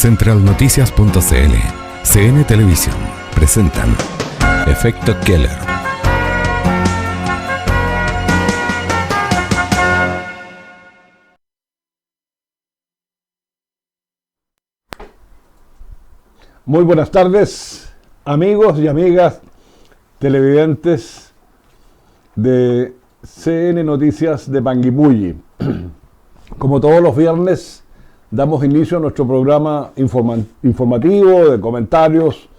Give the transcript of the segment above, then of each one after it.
Centralnoticias.cl, CN Televisión presentan Efecto Keller. Muy buenas tardes, amigos y amigas televidentes de CN Noticias de Panguipulli. Como todos los viernes, damos inicio a nuestro programa informativo, de comentarios,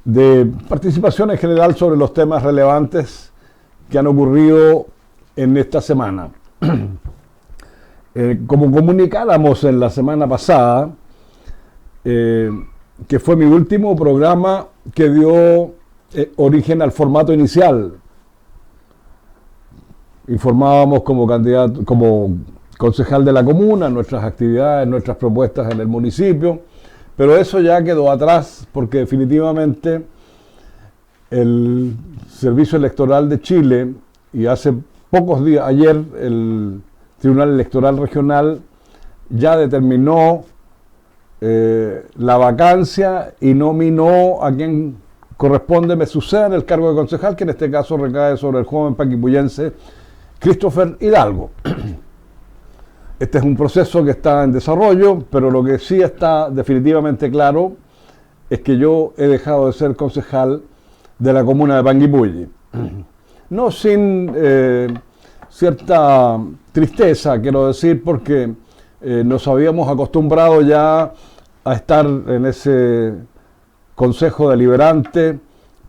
de participación en general sobre los temas relevantes que han ocurrido en esta semana. Como comunicáramos en la semana pasada, que fue mi último programa que dio origen al formato inicial. Informábamos como candidato, como concejal de la comuna, nuestras actividades, nuestras propuestas en el municipio, pero eso ya quedó atrás porque definitivamente el Servicio Electoral de Chile y hace pocos días, ayer el Tribunal Electoral Regional ya determinó la vacancia y nominó a quien corresponde me suceda en el cargo de concejal, que en este caso recae sobre el joven panguipullense Christopher Hidalgo. Este es un proceso que está en desarrollo, pero lo que sí está definitivamente claro es que yo he dejado de ser concejal de la comuna de Panguipulli. No sin cierta tristeza, quiero decir, porque nos habíamos acostumbrado ya a estar en ese consejo deliberante,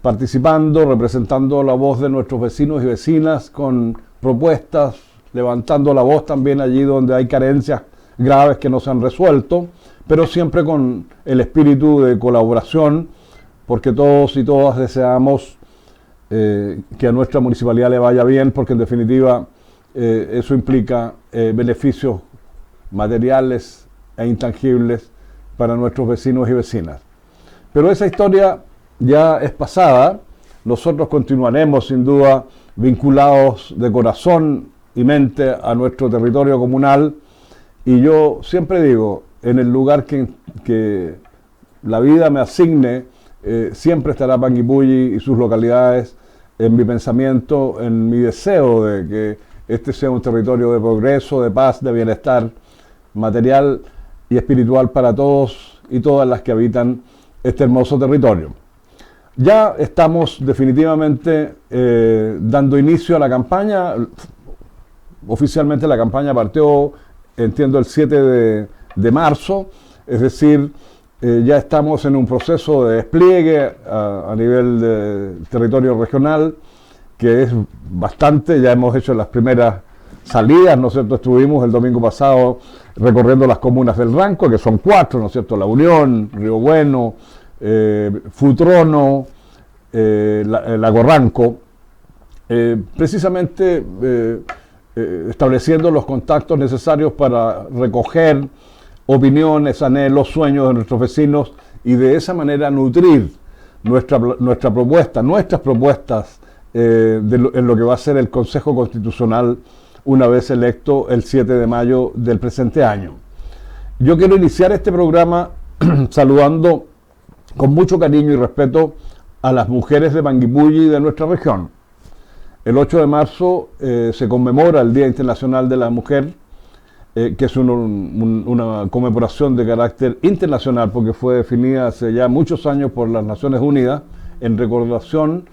participando, representando la voz de nuestros vecinos y vecinas con propuestas, levantando la voz también allí donde hay carencias graves que no se han resuelto, pero siempre con el espíritu de colaboración, porque todos y todas deseamos que a nuestra municipalidad le vaya bien, porque en definitiva eso implica beneficios materiales e intangibles para nuestros vecinos y vecinas. Pero esa historia ya es pasada. Nosotros continuaremos sin duda vinculados de corazón y mente a nuestro territorio comunal, y yo siempre digo, en el lugar que la vida me asigne, siempre estará Panguipulli y sus localidades en mi pensamiento, en mi deseo de que este sea un territorio de progreso, de paz, de bienestar material y espiritual para todos y todas las que habitan este hermoso territorio. Ya estamos definitivamente dando inicio a la campaña. Oficialmente la campaña partió, entiendo, el 7 de marzo, es decir, ya estamos en un proceso de despliegue a nivel de territorio regional, que es bastante. Ya hemos hecho las primeras salidas, ¿no es cierto? Estuvimos el domingo pasado recorriendo las comunas del Ranco, que son 4, ¿no es cierto? La Unión, Río Bueno, Futrono, Lago Ranco, precisamente estableciendo los contactos necesarios para recoger opiniones, anhelos, sueños de nuestros vecinos y de esa manera nutrir nuestras propuestas en lo que va a ser el Consejo Constitucional una vez electo el 7 de mayo del presente año. Yo quiero iniciar este programa saludando con mucho cariño y respeto a las mujeres de Panguipulli y de nuestra región. El 8 de marzo se conmemora el Día Internacional de la Mujer, que es una conmemoración de carácter internacional, porque fue definida hace ya muchos años por las Naciones Unidas en recordación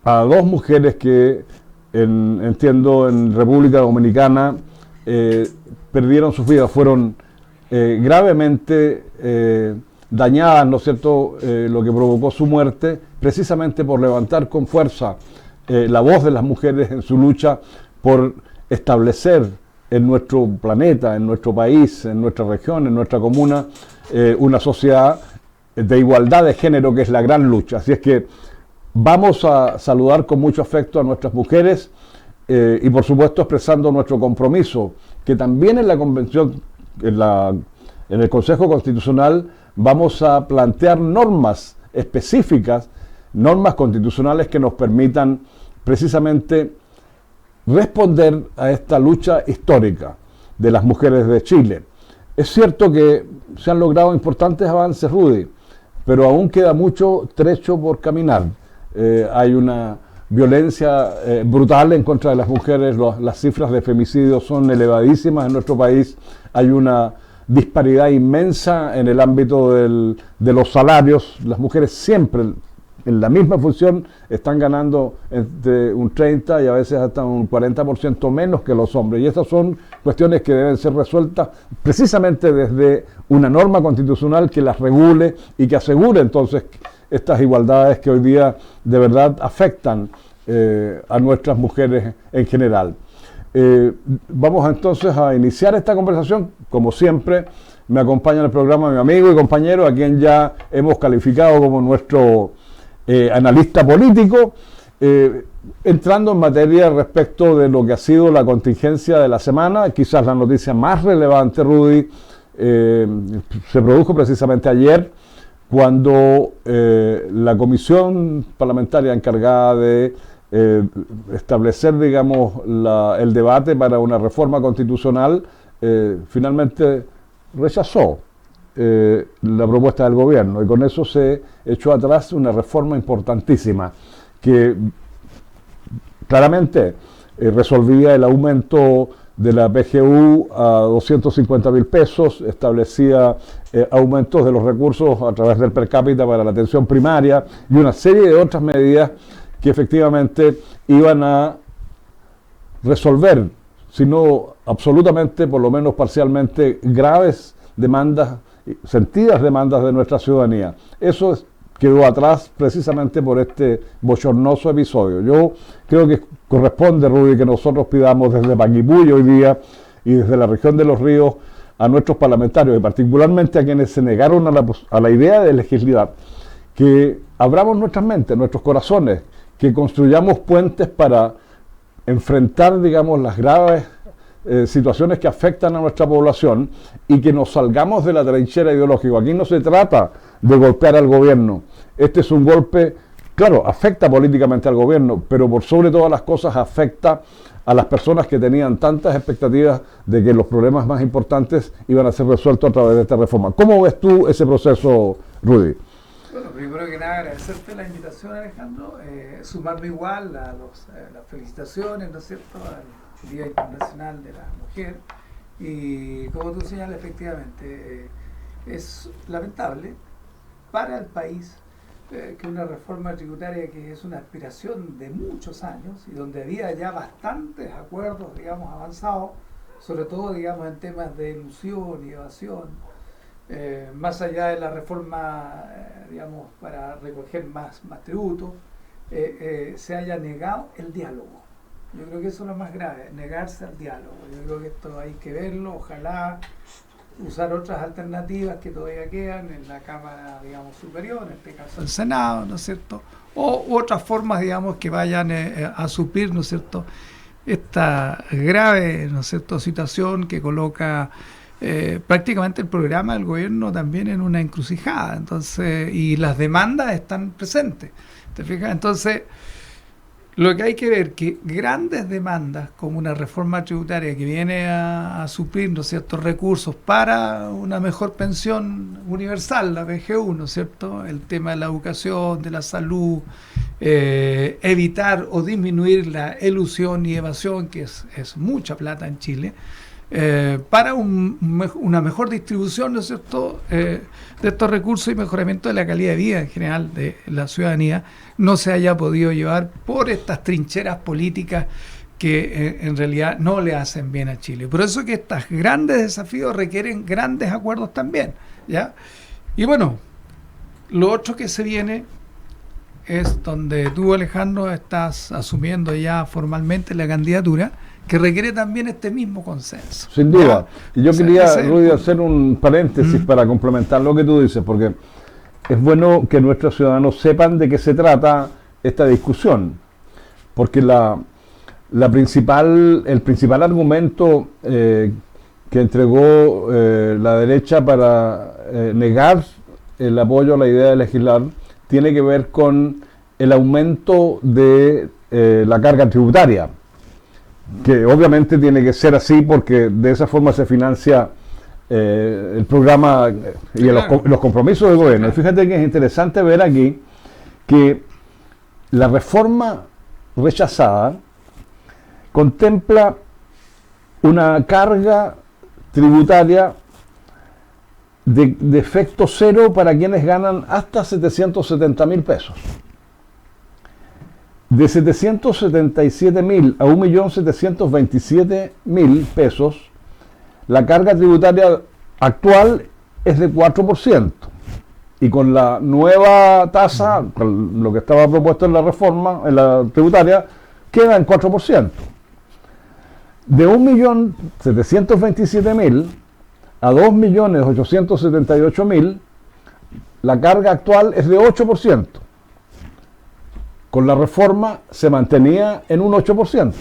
a 2 mujeres que, entiendo, en República Dominicana perdieron sus vidas, fueron gravemente dañadas, ¿no es cierto?, lo que provocó su muerte, precisamente por levantar con fuerza la voz de las mujeres en su lucha por establecer en nuestro planeta, en nuestro país, en nuestra región, en nuestra comuna, una sociedad de igualdad de género, que es la gran lucha. Así es que vamos a saludar con mucho afecto a nuestras mujeres y por supuesto expresando nuestro compromiso, que también en la convención, en el Consejo Constitucional, vamos a plantear normas específicas, normas constitucionales que nos permitan precisamente responder a esta lucha histórica de las mujeres de Chile. Es cierto que se han logrado importantes avances, Rudy, pero aún queda mucho trecho por caminar. Hay una violencia brutal en contra de las mujeres, las cifras de femicidios son elevadísimas en nuestro país, hay una disparidad inmensa en el ámbito de los salarios, las mujeres siempre en la misma función están ganando entre un 30 y a veces hasta un 40% menos que los hombres, y estas son cuestiones que deben ser resueltas precisamente desde una norma constitucional que las regule y que asegure entonces estas igualdades que hoy día de verdad afectan a nuestras mujeres en general. Vamos entonces a iniciar esta conversación. Como siempre, me acompaña en el programa mi amigo y compañero, a quien ya hemos calificado como nuestro analista político, entrando en materia respecto de lo que ha sido la contingencia de la semana. Quizás la noticia más relevante, Rudy, se produjo precisamente ayer, cuando la comisión parlamentaria encargada de establecer, digamos, el debate para una reforma constitucional finalmente rechazó la propuesta del gobierno, y con eso se echó atrás una reforma importantísima que claramente resolvía el aumento de la PGU a 250.000 pesos, establecía aumentos de los recursos a través del per cápita para la atención primaria y una serie de otras medidas que efectivamente iban a resolver, si no absolutamente, por lo menos parcialmente, graves demandas, sentidas demandas de nuestra ciudadanía. Eso quedó atrás precisamente por este bochornoso episodio. Yo creo que corresponde, Rudy, que nosotros pidamos desde Paquipuy hoy día y desde la región de Los Ríos a nuestros parlamentarios, y particularmente a quienes se negaron a la idea de legislar, que abramos nuestras mentes, nuestros corazones, que construyamos puentes para enfrentar, digamos, las graves situaciones que afectan a nuestra población, y que nos salgamos de la trinchera ideológica. Aquí no se trata de golpear al gobierno. Este es un golpe, claro, afecta políticamente al gobierno, pero por sobre todas las cosas afecta a las personas que tenían tantas expectativas de que los problemas más importantes iban a ser resueltos a través de esta reforma. ¿Cómo ves tú ese proceso, Rudy? Bueno, primero que nada agradecerte la invitación, Alejandro, sumarme igual a las felicitaciones, ¿no es cierto?, al Día Internacional de la Mujer. Y como tú señalas, efectivamente, es lamentable para el país que una reforma tributaria que es una aspiración de muchos años y donde había ya bastantes acuerdos, digamos, avanzados, sobre todo, digamos, en temas de elusión y evasión, más allá de la reforma, digamos, para recoger más tributos, se haya negado el diálogo. Yo creo que eso es lo más grave, negarse al diálogo. Yo creo que esto hay que verlo, ojalá usar otras alternativas que todavía quedan en la Cámara, digamos, superior, en este caso el Senado, ¿no es cierto? O otras formas, digamos, que vayan a suplir, ¿no es cierto?, esta grave, ¿no es cierto?, situación que coloca prácticamente el programa del gobierno también en una encrucijada. Entonces, y las demandas están presentes, ¿te fijas? Entonces, lo que hay que ver que grandes demandas como una reforma tributaria que viene a suplir, ¿no es cierto?, recursos para una mejor pensión universal, la PGU, ¿no es cierto?, el tema de la educación, de la salud, evitar o disminuir la elusión y evasión, que es mucha plata en Chile, para una mejor distribución, ¿no es cierto?, de estos recursos y mejoramiento de la calidad de vida en general de la ciudadanía, no se haya podido llevar por estas trincheras políticas que en realidad no le hacen bien a Chile. Por eso que estos grandes desafíos requieren grandes acuerdos también, ¿ya? Y bueno, lo otro que se viene es donde tú, Alejandro, estás asumiendo ya formalmente la candidatura, que requiere también este mismo consenso. Sin duda. ¿Ya? Y yo quería, Rudy, hacer un paréntesis para complementar lo que tú dices, porque es bueno que nuestros ciudadanos sepan de qué se trata esta discusión, porque el principal argumento que entregó la derecha para negar el apoyo a la idea de legislar tiene que ver con el aumento de la carga tributaria, que obviamente tiene que ser así porque de esa forma se financia el programa y los compromisos del gobierno. Y fíjate que es interesante ver aquí que la reforma rechazada contempla una carga tributaria de efecto cero para quienes ganan hasta 770.000 pesos. De 777.000 a 1.727.000 pesos, la carga tributaria actual es de 4%. Y con la nueva tasa, con lo que estaba propuesto en la reforma, en la tributaria, queda en 4%. De 1.727.000 a 2.878.000, la carga actual es de 8%. Con la reforma se mantenía en un 8%.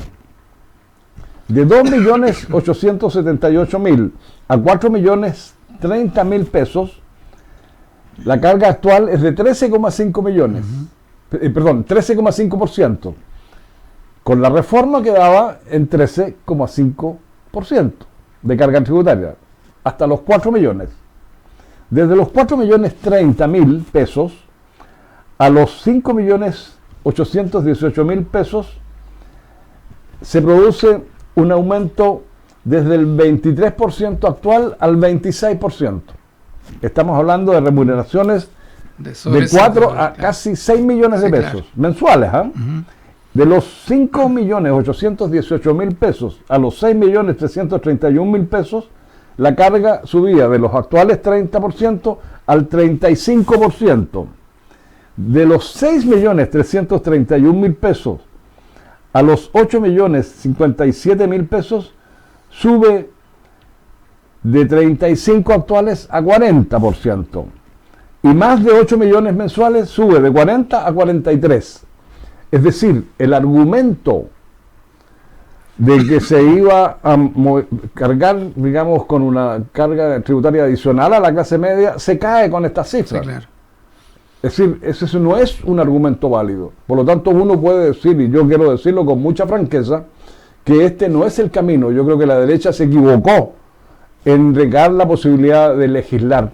De 2.878.000 a 4.030.000 pesos, la carga actual es de 13,5 millones. Perdón, 13,5%. Con la reforma quedaba en 13,5% de carga tributaria, hasta los 4 millones. Desde los 4.030.000 pesos a los 5.818.000 pesos se produce un aumento desde el 23% actual al 26%. Estamos hablando de remuneraciones de 4 a casi 6 millones de pesos mensuales. De los 5.818.000 pesos a los 6.331.000 pesos, la carga subía de los actuales 30% al 35%. De los 6.331.000 pesos a los 8.057.000 pesos, sube de 35 actuales a 40%. Y más de 8 millones mensuales sube de 40 a 43. Es decir, el argumento de que se iba a cargar, digamos, con una carga tributaria adicional a la clase media, se cae con estas cifras. Sí, claro. Es decir, ese no es un argumento válido. Por lo tanto, uno puede decir, y yo quiero decirlo con mucha franqueza, que este no es el camino. Yo creo que la derecha se equivocó en negar la posibilidad de legislar,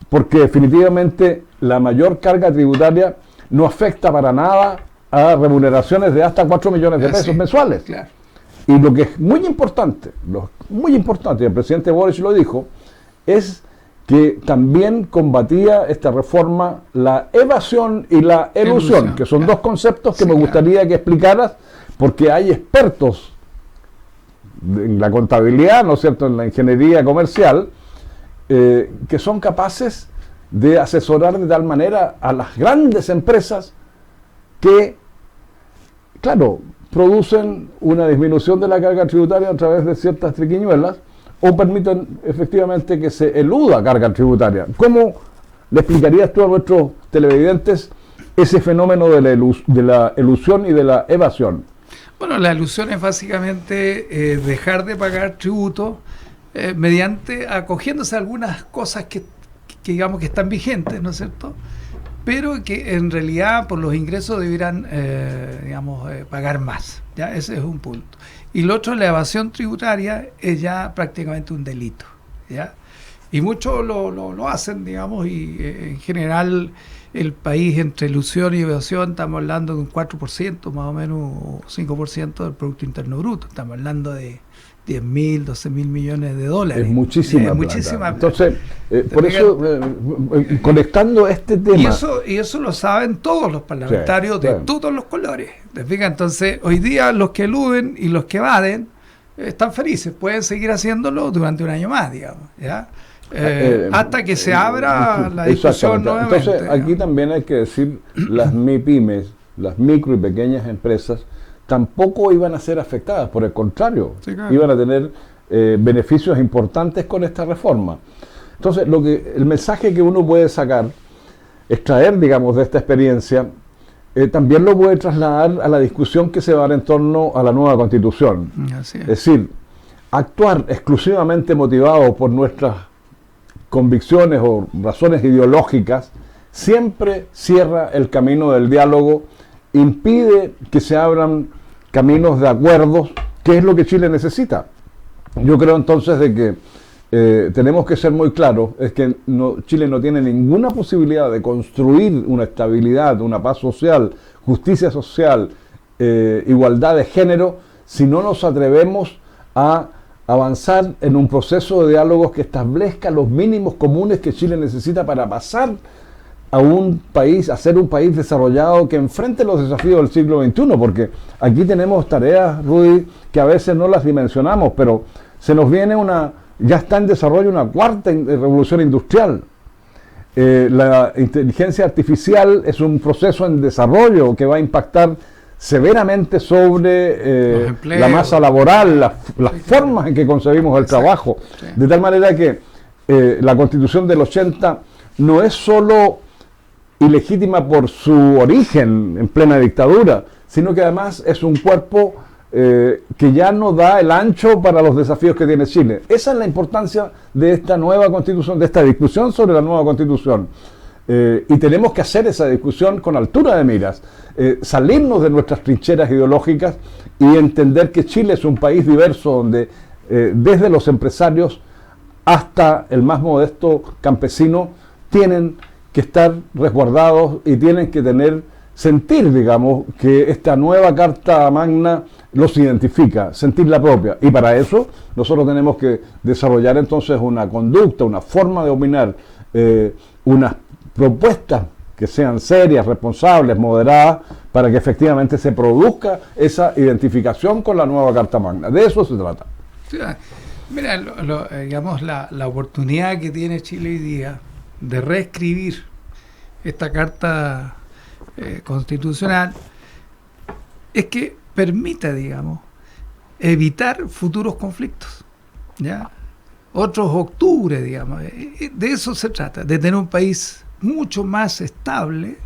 porque definitivamente la mayor carga tributaria no afecta para nada a remuneraciones de hasta 4 millones de pesos mensuales. Claro. Y lo que es muy importante, y el presidente Boric lo dijo, es que también combatía esta reforma la evasión y la elusión, que son dos conceptos que me gustaría que explicaras, porque hay expertos en la contabilidad, ¿no es cierto?, en la ingeniería comercial, que son capaces de asesorar de tal manera a las grandes empresas que, claro, producen una disminución de la carga tributaria a través de ciertas triquiñuelas o permiten efectivamente que se eluda carga tributaria. ¿Cómo le explicarías tú a nuestros televidentes ese fenómeno de la elusión y de la evasión? Bueno, la elusión es básicamente dejar de pagar tributo mediante acogiéndose a algunas cosas que digamos que están vigentes, ¿no es cierto?, pero que en realidad por los ingresos debieran pagar más. ¿Ya? Ese es un punto. Y lo otro, la evasión tributaria es ya prácticamente un delito, ¿ya? Y muchos lo hacen, digamos, y en general el país entre ilusión y evasión estamos hablando de un 4% más o menos, o 5% del Producto Interno Bruto. Estamos hablando de 10.000, 12.000 millones de dólares. Es muchísima plata. Entonces, por eso, conectando este tema... Y eso lo saben todos los parlamentarios de todos los colores. ¿Te fijas? Entonces, hoy día los que eluden y los que evaden están felices, pueden seguir haciéndolo durante un año más, digamos, ¿ya? Hasta que se abra la discusión nuevamente. Entonces, aquí también hay que decir, las MIPYMES, las micro y pequeñas empresas, tampoco iban a ser afectadas, por el contrario, iban a tener beneficios importantes con esta reforma. Entonces, el mensaje que uno puede extraer, digamos, de esta experiencia, también lo puede trasladar a la discusión que se va a dar en torno a la nueva Constitución. Es decir, actuar exclusivamente motivado por nuestras convicciones o razones ideológicas siempre cierra el camino del diálogo, impide que se abran caminos de acuerdos, que es lo que Chile necesita. Yo creo entonces de que tenemos que ser muy claros, es que Chile no tiene ninguna posibilidad de construir una estabilidad, una paz social, justicia social, igualdad de género, si no nos atrevemos a avanzar en un proceso de diálogos que establezca los mínimos comunes que Chile necesita para pasar a un país, a ser un país desarrollado que enfrente los desafíos del siglo XXI, porque aquí tenemos tareas, Rudy, que a veces no las dimensionamos, pero se nos viene ya está en desarrollo una cuarta revolución industrial. La inteligencia artificial es un proceso en desarrollo que va a impactar severamente sobre la masa laboral, las formas en que concebimos el trabajo. Sí. De tal manera que la Constitución del 80 no es solo ilegítima por su origen en plena dictadura, sino que además es un cuerpo que ya no da el ancho para los desafíos que tiene Chile. Esa es la importancia de esta nueva Constitución, de esta discusión sobre la nueva Constitución. Y tenemos que hacer esa discusión con altura de miras, salirnos de nuestras trincheras ideológicas y entender que Chile es un país diverso donde desde los empresarios hasta el más modesto campesino tienen que estar resguardados y tienen que sentir, digamos, que esta nueva Carta Magna los identifica, sentir la propia. Y para eso nosotros tenemos que desarrollar entonces una conducta, una forma de opinar, unas propuestas que sean serias, responsables, moderadas, para que efectivamente se produzca esa identificación con la nueva Carta Magna. De eso se trata. Sí, mira, digamos, la oportunidad que tiene Chile hoy día de reescribir esta Carta Constitucional es que permita, digamos, evitar futuros conflictos, ¿ya? Otros octubre, digamos. De eso se trata, de tener un país mucho más estable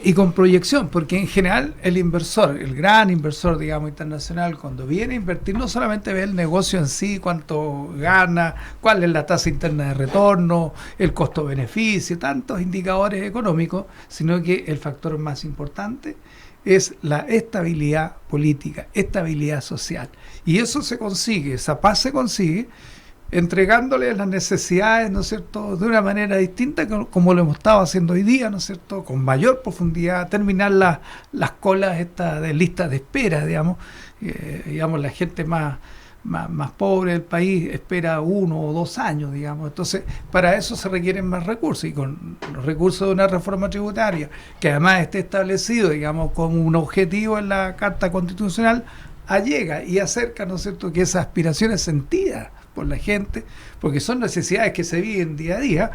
y con proyección, porque en general el inversor, el gran inversor, digamos, internacional, cuando viene a invertir, no solamente ve el negocio en sí, cuánto gana, cuál es la tasa interna de retorno, el costo-beneficio, tantos indicadores económicos, sino que el factor más importante es la estabilidad política, estabilidad social. Y eso se consigue, esa paz se consigue entregándole las necesidades, ¿no es cierto?, de una manera distinta como lo hemos estado haciendo hoy día, ¿no es cierto?, con mayor profundidad, terminar las colas estas de listas de espera, digamos, la gente más pobre del país espera 1 o 2 años, digamos. Entonces, para eso se requieren más recursos, y con los recursos de una reforma tributaria, que además esté establecido, digamos, como un objetivo en la Carta Constitucional, allega y acerca, ¿no es cierto?, que esas aspiraciones sentidas por la gente, porque son necesidades que se viven día a día,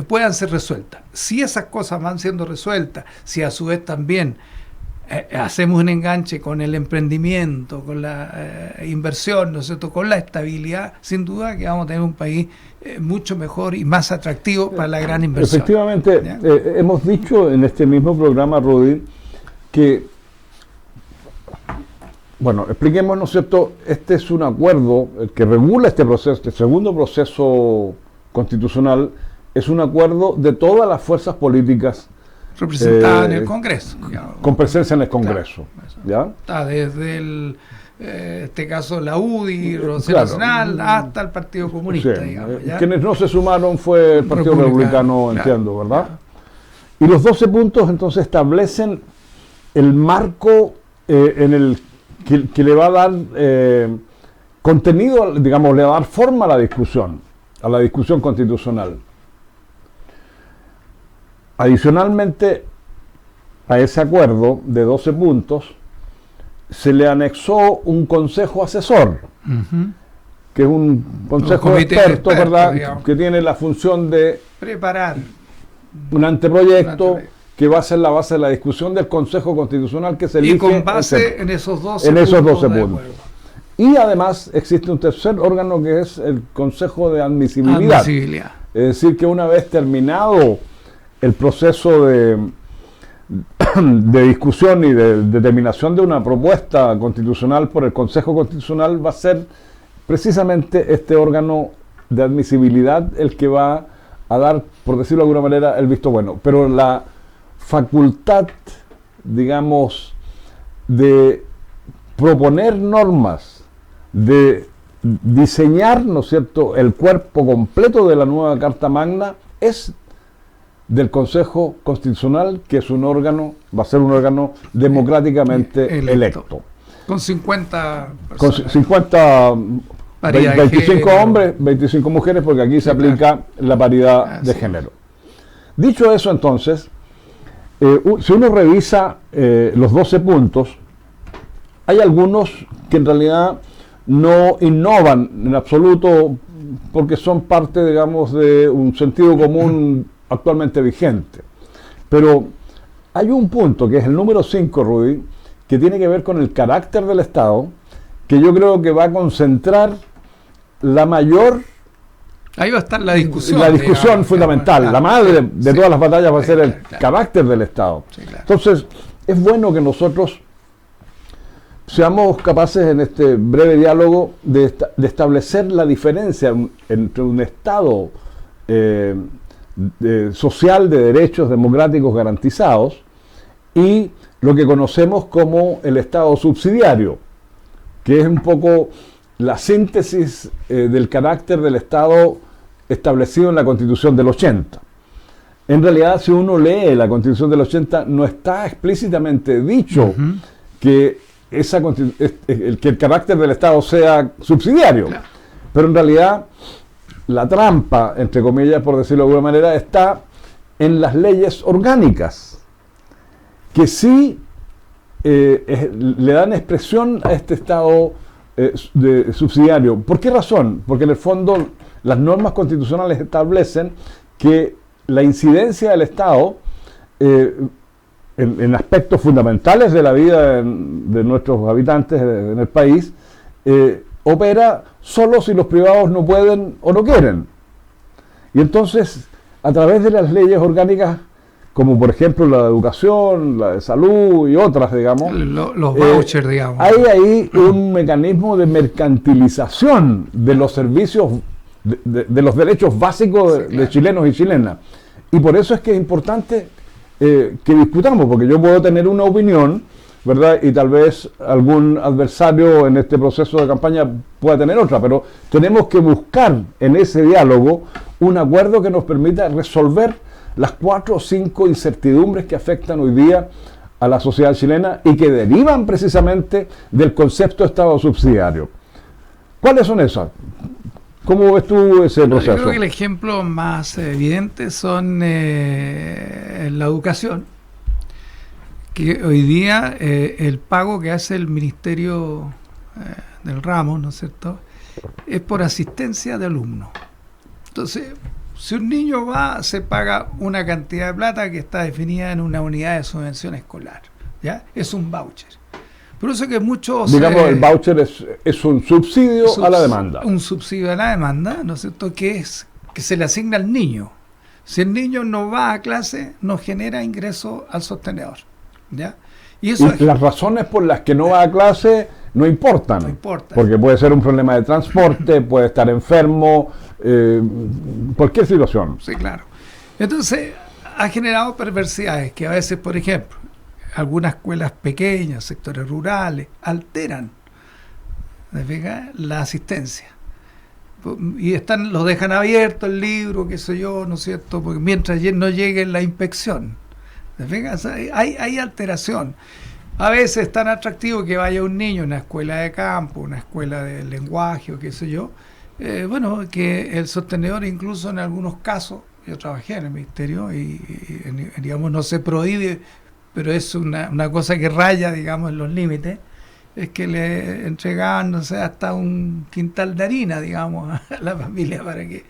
puedan ser resueltas. Si esas cosas van siendo resueltas, si a su vez también hacemos un enganche con el emprendimiento, con la inversión, ¿no es cierto?, con la estabilidad, sin duda que vamos a tener un país mucho mejor y más atractivo para la gran inversión. Efectivamente, hemos dicho en este mismo programa, Rudy, que bueno, expliquemos, ¿no es cierto? Este es un acuerdo, el que regula este proceso, este segundo proceso constitucional, es un acuerdo de todas las fuerzas políticas representadas en el Congreso. Digamos, con presencia en el Congreso. Claro, ¿ya? Está desde este caso la UDI, Renovación Nacional, hasta el Partido Comunista. Sí. Digamos, ¿ya? Quienes no se sumaron fue el Partido Republicano, entiendo, ¿verdad? Claro. Y los 12 puntos entonces establecen el marco en el que le va a dar contenido, digamos, le va a dar forma a la discusión constitucional. Adicionalmente a ese acuerdo de 12 puntos, se le anexó un consejo asesor, que es un consejo de expertos, ¿verdad?, digamos, que tiene la función de preparar un anteproyecto que va a ser la base de la discusión del Consejo Constitucional que se elige. Y con base en esos 12 puntos. Y además existe un tercer órgano que es el Consejo de Admisibilidad. Es decir, que una vez terminado el proceso de discusión y de determinación de una propuesta constitucional por el Consejo Constitucional, va a ser precisamente este órgano de admisibilidad el que va a dar, por decirlo de alguna manera, el visto bueno. Pero la facultad, digamos, de proponer normas, de diseñar, ¿no es cierto?, el cuerpo completo de la nueva Carta Magna es del Consejo Constitucional, que es un órgano, va a ser un órgano democráticamente electo. Con 50 Con personas. 50, Paridad de 25 género. hombres, 25 mujeres, porque aquí se aplica la paridad de género. Dicho eso, entonces, si uno revisa los 12 puntos, hay algunos que en realidad no innovan en absoluto porque son parte, digamos, de un sentido común actualmente vigente. Pero hay un punto, que es el número 5, Rudy, que tiene que ver con el carácter del Estado, que yo creo que va a concentrar la mayor... Ahí va a estar la discusión. La discusión digamos, fundamental, digamos, la madre de sí, todas las batallas va a ser el claro. carácter del Estado. Sí, claro. Entonces, es bueno que nosotros seamos capaces en este breve diálogo de establecer la diferencia entre un Estado social de derechos democráticos garantizados y lo que conocemos como el Estado subsidiario, que es un poco la síntesis del carácter del Estado establecido en la Constitución del 80. En realidad, si uno lee la Constitución del 80, no está explícitamente dicho que el carácter del Estado sea subsidiario. Claro. Pero en realidad, la trampa, entre comillas, por decirlo de alguna manera, está en las leyes orgánicas, que sí le dan expresión a este Estado subsidiario. ¿Por qué razón? Porque en el fondo las normas constitucionales establecen que la incidencia del Estado en aspectos fundamentales de la vida de nuestros habitantes en el país opera solo si los privados no pueden o no quieren. Y entonces, a través de las leyes orgánicas, como por ejemplo la de educación, la de salud y otras, digamos, Los vouchers, digamos. hay ahí un mecanismo de mercantilización de los servicios, de los derechos básicos Sí, claro. de chilenos y chilenas. Y por eso es que es importante que discutamos, porque yo puedo tener una opinión, ¿verdad? Y tal vez algún adversario en este proceso de campaña pueda tener otra, pero tenemos que buscar en ese diálogo un acuerdo que nos permita resolver las 4 o 5 incertidumbres que afectan hoy día a la sociedad chilena y que derivan precisamente del concepto de Estado subsidiario. ¿Cuáles son esas? ¿Cómo ves tú ese No, yo proceso? creo que el ejemplo más evidente son en la educación, que hoy día el pago que hace el Ministerio del ramo, ¿no es cierto?, es por asistencia de alumnos. Entonces, si un niño va, se paga una cantidad de plata que está definida en una unidad de subvención escolar, ¿ya? Es un voucher. Por eso que muchos... Digamos, el voucher es un subsidio a la demanda. Un subsidio a la demanda, ¿no es cierto?, que se le asigna al niño. Si el niño no va a clase, no genera ingreso al sostenedor, ¿ya? Y eso Y las razones por las que no va a clase no importan. No importa. Porque puede ser un problema de transporte, puede estar enfermo, cualquier situación. Sí, claro. Entonces, ha generado perversidades que a veces, por ejemplo, algunas escuelas pequeñas, sectores rurales, alteran la asistencia. Y los dejan abierto el libro, qué sé yo, ¿no es cierto? Porque mientras no llegue la inspección. O sea, hay alteración. A veces es tan atractivo que vaya un niño a una escuela de campo, una escuela de lenguaje o qué sé yo. Bueno, que el sostenedor incluso en algunos casos, yo trabajé en el ministerio y digamos, no se prohíbe, pero es una cosa que raya, digamos, en los límites, es que le entregaban, no sé, hasta un quintal de harina, digamos, a la familia para que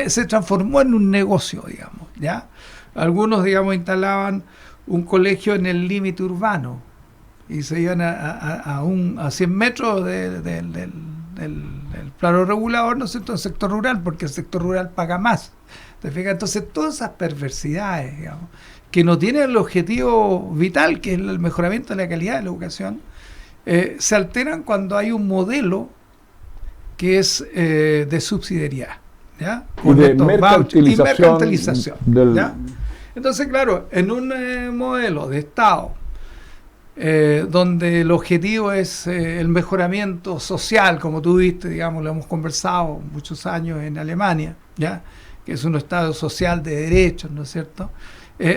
se transformó en un negocio, digamos, ¿ya? Algunos, digamos, instalaban un colegio en el límite urbano y se iban a 100 metros del plano regulador, ¿no es cierto?, el sector rural, porque el sector rural paga más. ¿Te fijas? Entonces, todas esas perversidades, digamos, que no tienen el objetivo vital, que es el mejoramiento de la calidad de la educación, se alteran cuando hay un modelo que es de subsidiariedad, ¿ya? Y de mercantilización. ¿Ya? Entonces, claro, en un modelo de Estado donde el objetivo es el mejoramiento social, como tú viste, digamos, lo hemos conversado muchos años en Alemania, ¿ya? Que es un Estado social de derechos, ¿no es cierto?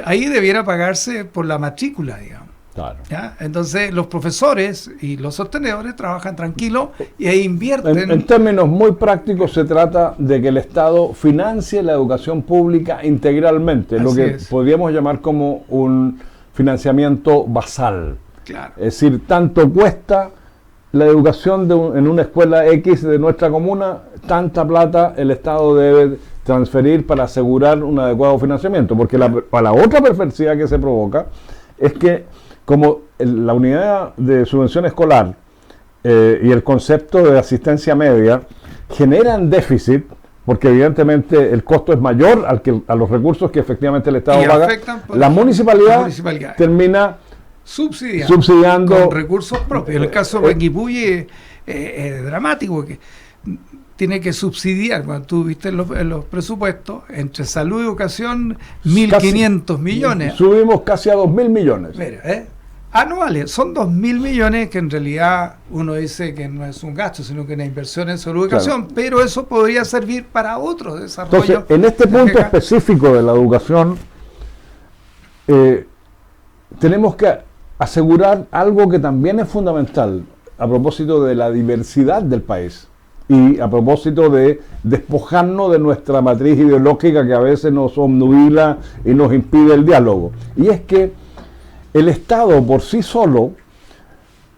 Ahí debiera pagarse por la matrícula, digamos. Claro. ¿Ya? Entonces los profesores y los sostenedores trabajan tranquilos y ahí invierten. En términos muy prácticos se trata de que el Estado financie la educación pública integralmente, lo Así que es. podríamos llamar como un financiamiento basal. Claro. Es decir, tanto cuesta la educación en una escuela X de nuestra comuna, tanta plata el Estado debe transferir para asegurar un adecuado financiamiento, porque para la otra perversidad que se provoca es que como la unidad de subvención escolar y el concepto de asistencia media generan déficit, porque evidentemente el costo es mayor a los recursos que efectivamente el Estado Y paga, afectan, por la ejemplo, municipalidad las municipalidades. termina Subsidiando con subsidiando. recursos propios. En el caso de Renguipulli es dramático, porque tiene que subsidiar, cuando tú viste en los presupuestos, entre salud y educación, 1.500 millones. Subimos casi a 2.000 millones. Mira, anuales, son 2.000 millones que en realidad uno dice que no es un gasto, sino que es una inversión en salud y educación, Claro. pero eso podría servir para otros desarrollos. Entonces, en este punto específico de la educación, tenemos que asegurar algo que también es fundamental a propósito de la diversidad del país y a propósito de despojarnos de nuestra matriz ideológica que a veces nos obnubila y nos impide el diálogo. Y es que el Estado por sí solo,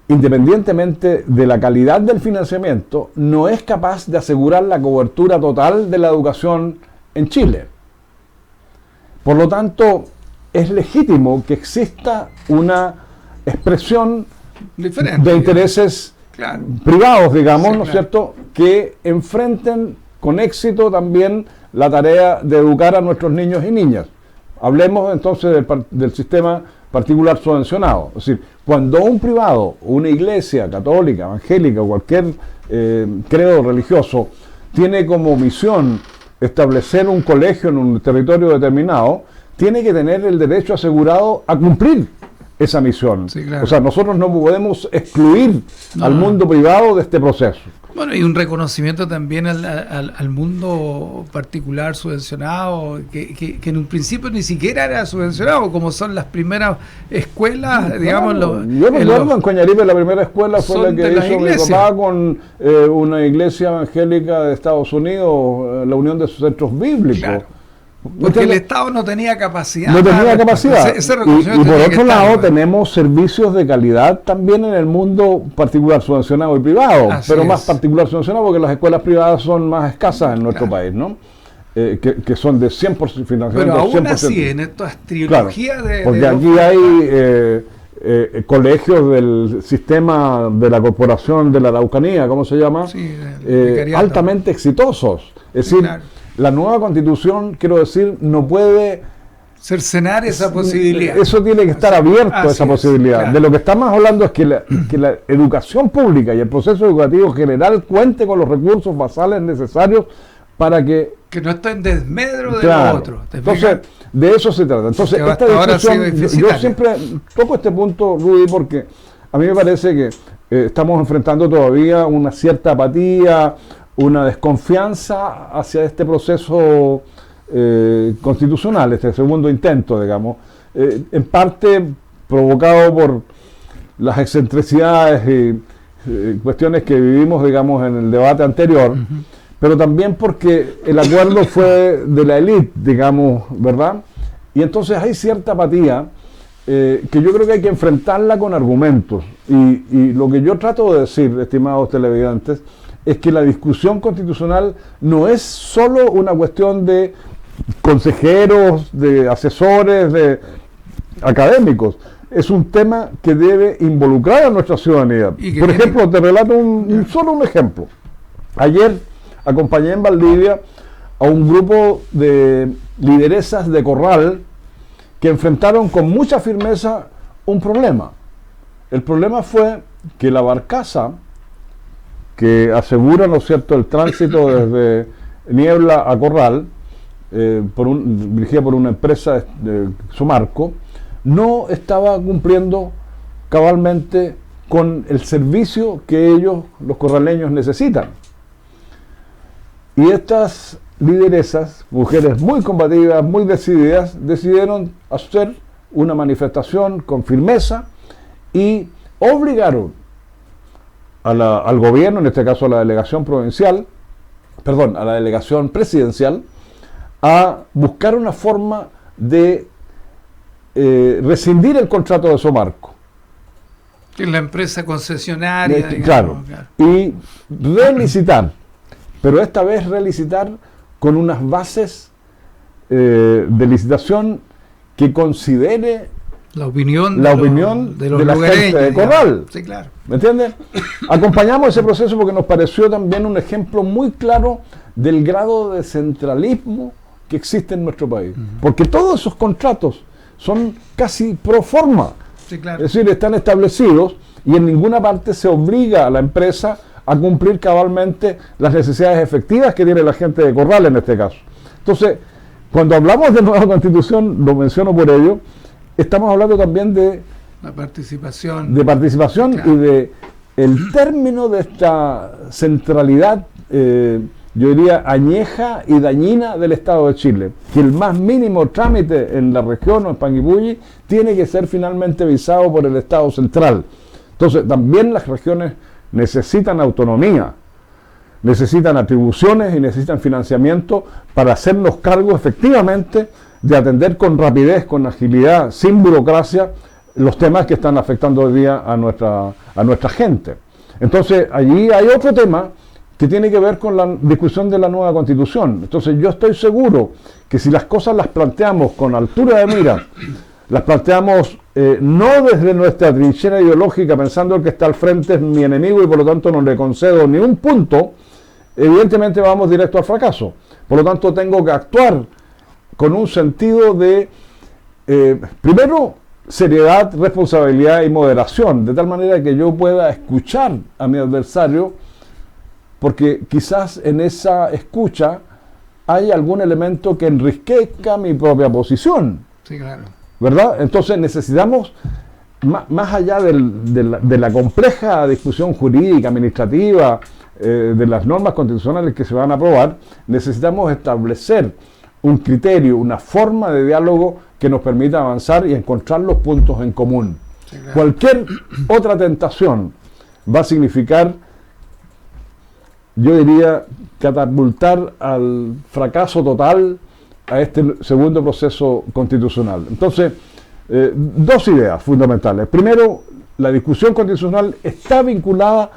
independientemente de la calidad del financiamiento, no es capaz de asegurar la cobertura total de la educación en Chile. Por lo tanto, es legítimo que exista una expresión diferente de intereses claro. privados, digamos, Sí, ¿no es claro. cierto?, que enfrenten con éxito también la tarea de educar a nuestros niños y niñas. Hablemos entonces del sistema particular subvencionado. Es decir, cuando un privado, una iglesia católica, evangélica o cualquier credo religioso tiene como misión establecer un colegio en un territorio determinado, tiene que tener el derecho asegurado a cumplir esa misión. Sí, claro. O sea, nosotros no podemos excluir al mundo privado de este proceso. Bueno, y un reconocimiento también al mundo particular subvencionado, que en un principio ni siquiera era subvencionado, como son las primeras escuelas, digamos. Yo recuerdo en Coñaripe la primera escuela fue la que hizo mi papá con una iglesia evangélica de Estados Unidos, la Unión de Centros Bíblicos. Claro. Porque el Estado no tenía capacidad. No tenía capacidad. Y por otro lado tenemos servicios de calidad también en el mundo particular subvencionado y privado, pero más particular subvencionado porque las escuelas privadas son más escasas en nuestro país, ¿no? Que son de 100% financiamiento. Pero aún 100%. así, en estas trilogías porque aquí hay colegios del sistema de la Corporación de la Araucanía, ¿cómo se llama? Sí, altamente exitosos. Es decir, la nueva Constitución, quiero decir, no puede cercenar esa posibilidad. Eso tiene que estar abierto, esa posibilidad. Claro. De lo que estamos hablando es que la educación pública y el proceso educativo general cuente con los recursos basales necesarios para que no esté en desmedro de claro. lo otro. Entonces, de eso se trata. Entonces, esta discusión, yo siempre toco este punto, Rudy, porque a mí me parece que estamos enfrentando todavía una cierta apatía, una desconfianza hacia este proceso constitucional, este segundo intento, digamos, en parte provocado por las excentricidades y cuestiones que vivimos, digamos, en el debate anterior, pero también porque el acuerdo fue de la élite, digamos, ¿verdad? Y entonces hay cierta apatía que yo creo que hay que enfrentarla con argumentos. Y lo que yo trato de decir, estimados televidentes, es que la discusión constitucional no es solo una cuestión de consejeros, de asesores, de académicos. Es un tema que debe involucrar a nuestra ciudadanía. Por ejemplo, te relato solo un ejemplo. Ayer acompañé en Valdivia a un grupo de lideresas de Corral que enfrentaron con mucha firmeza un problema. El problema fue que la barcaza que asegura, ¿no es cierto?, el tránsito desde Niebla a Corral, dirigida por una empresa de Somarco, no estaba cumpliendo cabalmente con el servicio que ellos, los corraleños, necesitan. Y estas lideresas, mujeres muy combativas, muy decididas, decidieron hacer una manifestación con firmeza y obligaron al gobierno, en este caso a la delegación provincial, perdón, a la delegación presidencial, a buscar una forma de rescindir el contrato de Somarco. Que es la empresa concesionaria. Claro, y relicitar, pero esta vez relicitar con unas bases de licitación que considere la opinión de la gente de Corral. Sí, claro. ¿Me entiendes? Acompañamos ese proceso porque nos pareció también un ejemplo muy claro del grado de centralismo que existe en nuestro país. Porque todos esos contratos son casi pro forma. Sí, claro. Es decir, están establecidos y en ninguna parte se obliga a la empresa a cumplir cabalmente las necesidades efectivas que tiene la gente de Corral en este caso. Entonces, cuando hablamos de nueva constitución, lo menciono por ello, estamos hablando también de la participación. Claro. Y de el término de esta centralidad, yo diría, añeja y dañina del Estado de Chile, que el más mínimo trámite en la región o en Panguipulli tiene que ser finalmente visado por el Estado central. Entonces, también las regiones necesitan autonomía, necesitan atribuciones y necesitan financiamiento para hacernos cargo efectivamente de atender con rapidez, con agilidad, sin burocracia, los temas que están afectando hoy día a nuestra gente. Entonces, allí hay otro tema que tiene que ver con la discusión de la nueva constitución. Entonces, yo estoy seguro que si las cosas las planteamos con altura de mira, las planteamos no desde nuestra trinchera ideológica, pensando que el que está al frente es mi enemigo y por lo tanto no le concedo ni un punto, evidentemente vamos directo al fracaso. Por lo tanto, tengo que actuar con un sentido de, primero, seriedad, responsabilidad y moderación, de tal manera que yo pueda escuchar a mi adversario, porque quizás en esa escucha hay algún elemento que enriquezca mi propia posición. Sí, claro. ¿Verdad? Entonces necesitamos, más allá de la compleja discusión jurídica, administrativa, de las normas constitucionales que se van a aprobar, necesitamos establecer un criterio, una forma de diálogo que nos permita avanzar y encontrar los puntos en común. Sí, claro. Cualquier otra tentación va a significar, yo diría, catapultar al fracaso total a este segundo proceso constitucional. Entonces, dos ideas fundamentales. Primero, la discusión constitucional está vinculada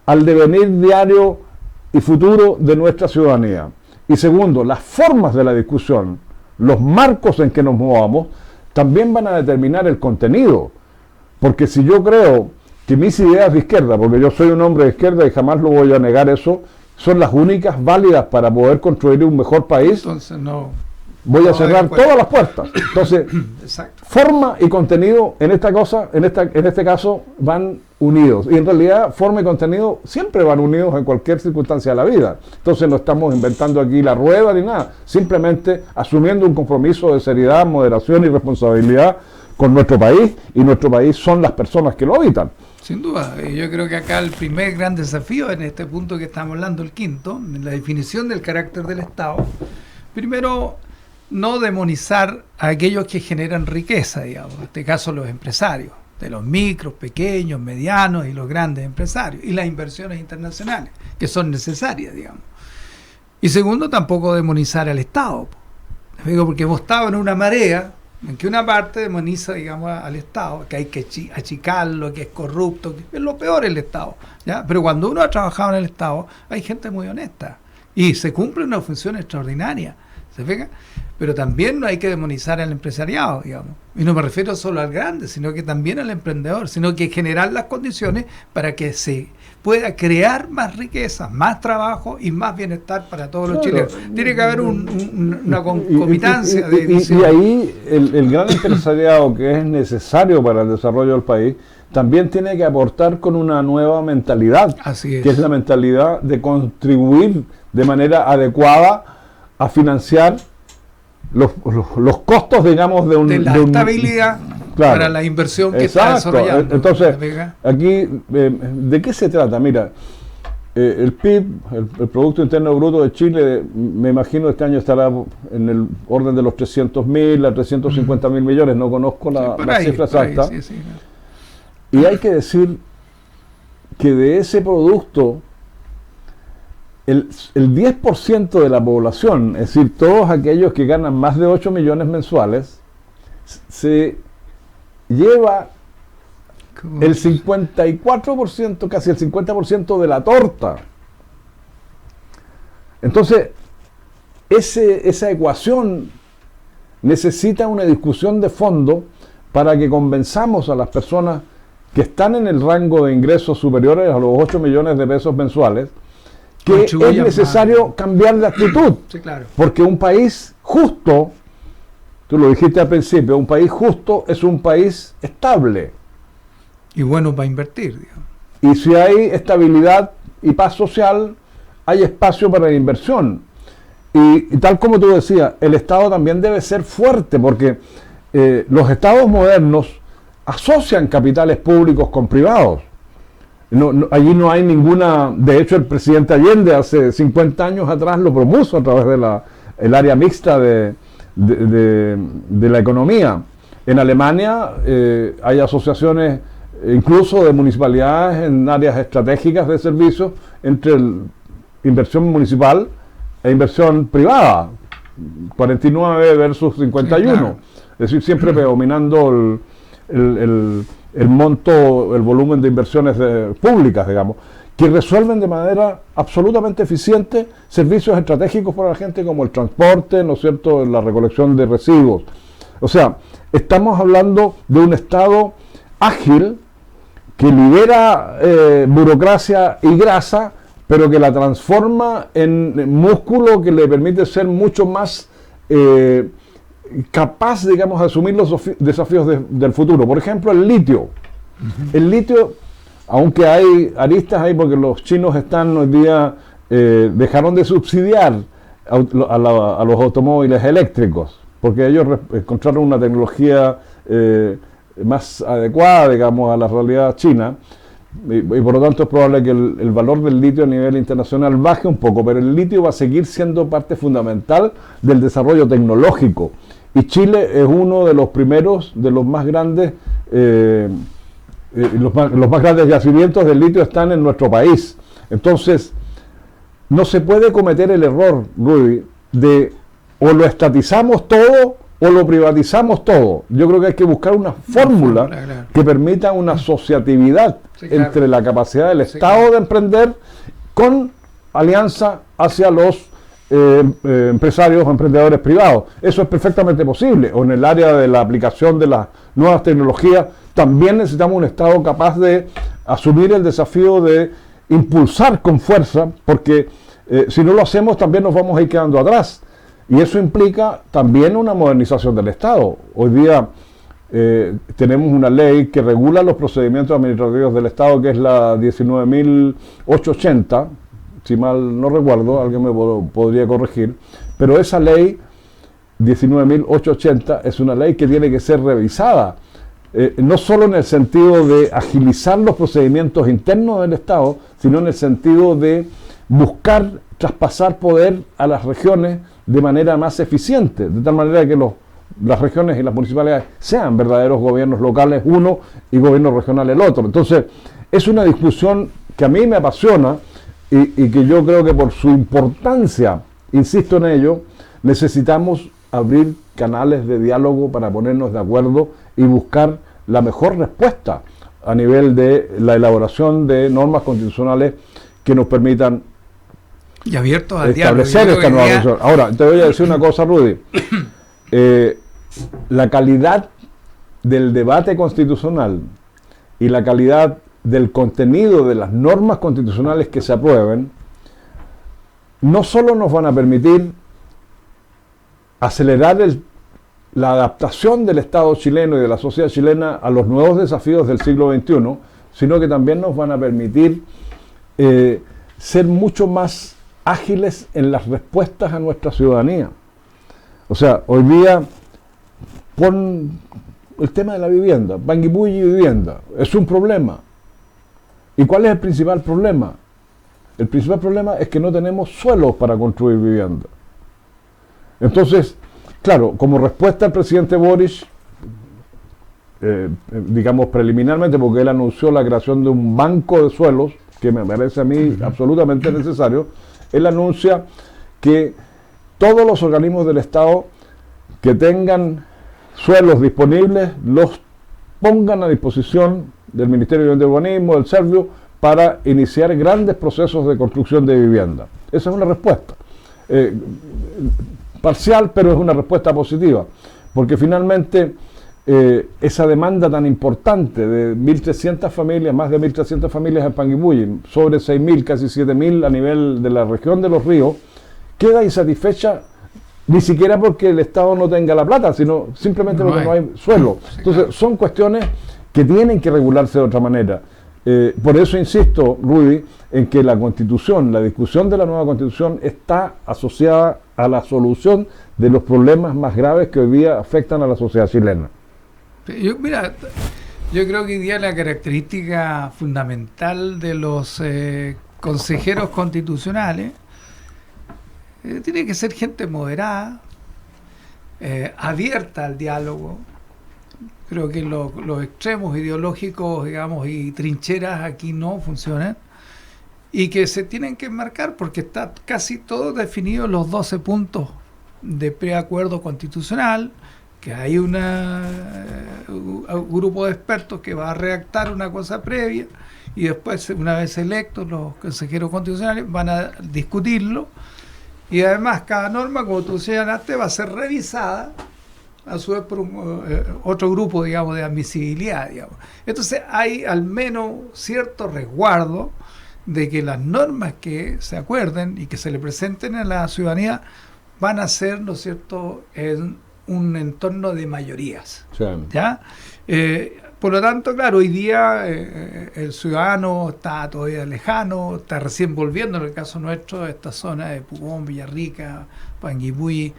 al devenir diario y futuro de nuestra ciudadanía. Y segundo, las formas de la discusión, los marcos en que nos movamos, también van a determinar el contenido. Porque si yo creo que mis ideas de izquierda, porque yo soy un hombre de izquierda y jamás lo voy a negar eso, son las únicas válidas para poder construir un mejor país, entonces voy a cerrar todas las puertas. Entonces, exacto. Forma y contenido en este caso van unidos. Y en realidad forma y contenido siempre van unidos en cualquier circunstancia de la vida. Entonces no estamos inventando aquí la rueda ni nada, simplemente asumiendo un compromiso de seriedad, moderación y responsabilidad con nuestro país, y nuestro país son las personas que lo habitan. Sin duda, yo creo que acá el primer gran desafío en este punto que estamos hablando, el quinto, en la definición del carácter del Estado, primero, no demonizar a aquellos que generan riqueza, digamos, en este caso los empresarios, de los micros, pequeños, medianos y los grandes empresarios, y las inversiones internacionales, que son necesarias, digamos. Y segundo, tampoco demonizar al Estado, porque vos estabas en una marea en que una parte demoniza, digamos, al Estado, que hay que achicarlo, que es corrupto, que es lo peor el Estado, ¿ya? Pero cuando uno ha trabajado en el Estado, hay gente muy honesta y se cumple una función extraordinaria, ¿se fija? Pero también no hay que demonizar al empresariado, digamos. Y no me refiero solo al grande, sino que también al emprendedor, sino que generar las condiciones para que se pueda crear más riqueza, más trabajo y más bienestar para todos los chilenos. Tiene que haber una concomitancia de visión. Y ahí el gran empresariado que es necesario para el desarrollo del país también tiene que aportar con una nueva mentalidad, así es, que es la mentalidad de contribuir de manera adecuada a financiar los costos, digamos, de la estabilidad Claro. para la inversión que Exacto. está desarrollando. Entonces, ¿Me pega? aquí, ¿de qué se trata? Mira, el PIB, el Producto Interno Bruto de Chile, me imagino este año estará en el orden de los 300.000 a 350.000 millones, no conozco la cifra exacta. Sí. Y hay que decir que de ese producto, el 10% de la población, es decir, todos aquellos que ganan más de 8 millones mensuales, se lleva el 54%, casi el 50% de la torta. Entonces, esa ecuación necesita una discusión de fondo para que convenzamos a las personas que están en el rango de ingresos superiores a los 8 millones de pesos mensuales que es necesario cambiar de actitud. Sí, claro. Porque un país justo, tú lo dijiste al principio, un país justo es un país estable. Y bueno para invertir, digamos. Y si hay estabilidad y paz social, hay espacio para la inversión. Y tal como tú decías, el Estado también debe ser fuerte, porque los Estados modernos asocian capitales públicos con privados. Allí no hay ninguna... De hecho, el presidente Allende hace 50 años atrás lo propuso a través de el área mixta de la economía. En Alemania hay asociaciones incluso de municipalidades en áreas estratégicas de servicios entre inversión municipal e inversión privada, 49 versus 51, sí, claro. Es decir, siempre predominando el monto, el volumen de inversiones públicas, digamos, que resuelven de manera absolutamente eficiente servicios estratégicos para la gente como el transporte, ¿no es cierto?, la recolección de residuos. O sea, estamos hablando de un Estado ágil que libera burocracia y grasa, pero que la transforma en músculo que le permite ser mucho más capaz, digamos, de asumir los desafíos del futuro. Por ejemplo, el litio. Uh-huh. El litio, aunque hay aristas ahí porque los chinos están hoy día, dejaron de subsidiar a los automóviles eléctricos, porque ellos encontraron una tecnología más adecuada, digamos, a la realidad china, y por lo tanto es probable que el valor del litio a nivel internacional baje un poco, pero el litio va a seguir siendo parte fundamental del desarrollo tecnológico, y Chile es uno de los primeros, de los más grandes, los más grandes yacimientos del litio están en nuestro país. Entonces, no se puede cometer el error, Rudy, de o lo estatizamos todo o lo privatizamos todo. Yo creo que hay que buscar una fórmula que permita una asociatividad entre la capacidad del Estado de emprender con alianza hacia los empresarios o emprendedores privados. Eso es perfectamente posible. O en el área de la aplicación de las nuevas tecnologías, también necesitamos un Estado capaz de asumir el desafío de impulsar con fuerza, porque si no lo hacemos también nos vamos a ir quedando atrás. Y eso implica también una modernización del Estado. Hoy día tenemos una ley que regula los procedimientos administrativos del Estado, que es la 19.880, si mal no recuerdo, alguien me podría corregir, pero esa ley 19.880 es una ley que tiene que ser revisada, no solo en el sentido de agilizar los procedimientos internos del Estado, sino en el sentido de buscar traspasar poder a las regiones de manera más eficiente, de tal manera que las regiones y las municipalidades sean verdaderos gobiernos locales uno y gobierno regional el otro. Entonces, es una discusión que a mí me apasiona y que yo creo que por su importancia, insisto en ello, necesitamos abrir canales de diálogo para ponernos de acuerdo y buscar la mejor respuesta a nivel de la elaboración de normas constitucionales que nos permitan y abiertos al establecer esta nueva constitución. Ahora, te voy a decir una cosa, Rudy. La calidad del debate constitucional y la calidad del contenido de las normas constitucionales que se aprueben no solo nos van a permitir acelerar la adaptación del Estado chileno y de la sociedad chilena a los nuevos desafíos del siglo XXI, sino que también nos van a permitir ser mucho más ágiles en las respuestas a nuestra ciudadanía. O sea, hoy día pon el tema de la vivienda. Panguipulli y vivienda. Es un problema. ¿Y cuál es el principal problema? El principal problema es que no tenemos suelos para construir vivienda. Entonces, claro, como respuesta al presidente Boric, digamos preliminarmente, porque él anunció la creación de un banco de suelos, que me parece a mí absolutamente necesario, él anuncia que todos los organismos del Estado que tengan suelos disponibles los pongan a disposición del Ministerio de Urbanismo, del Servio, para iniciar grandes procesos de construcción de vivienda. Esa es una respuesta parcial, pero es una respuesta positiva, porque finalmente esa demanda tan importante de 1.300 familias, más de 1.300 familias en Panguipulli, sobre 6.000, casi 7.000 a nivel de la región de Los Ríos, queda insatisfecha ni siquiera porque el Estado no tenga la plata, sino simplemente porque no hay suelo. Entonces son cuestiones que tienen que regularse de otra manera. Por eso insisto, Rudy, en que la Constitución, la discusión de la nueva Constitución está asociada a la solución de los problemas más graves que hoy día afectan a la sociedad chilena. Yo creo que hoy día la característica fundamental de los consejeros constitucionales tiene que ser gente moderada, abierta al diálogo. Creo que los extremos ideológicos, digamos, y trincheras aquí no funcionan, y que se tienen que enmarcar porque está casi todo definido, los 12 puntos de preacuerdo constitucional, que hay un grupo de expertos que va a redactar una cosa previa y después, una vez electos los consejeros constitucionales, van a discutirlo, y además cada norma, como tú señalaste, va a ser revisada a su vez por otro grupo, digamos, de admisibilidad, digamos. Entonces hay al menos cierto resguardo de que las normas que se acuerden y que se le presenten a la ciudadanía van a ser, ¿no es cierto?, en un entorno de mayorías. Sí. ¿Ya? Por lo tanto, claro, hoy día el ciudadano está todavía lejano, está recién volviendo, en el caso nuestro, a esta zona de Pucón, Villarrica, Panguipulli,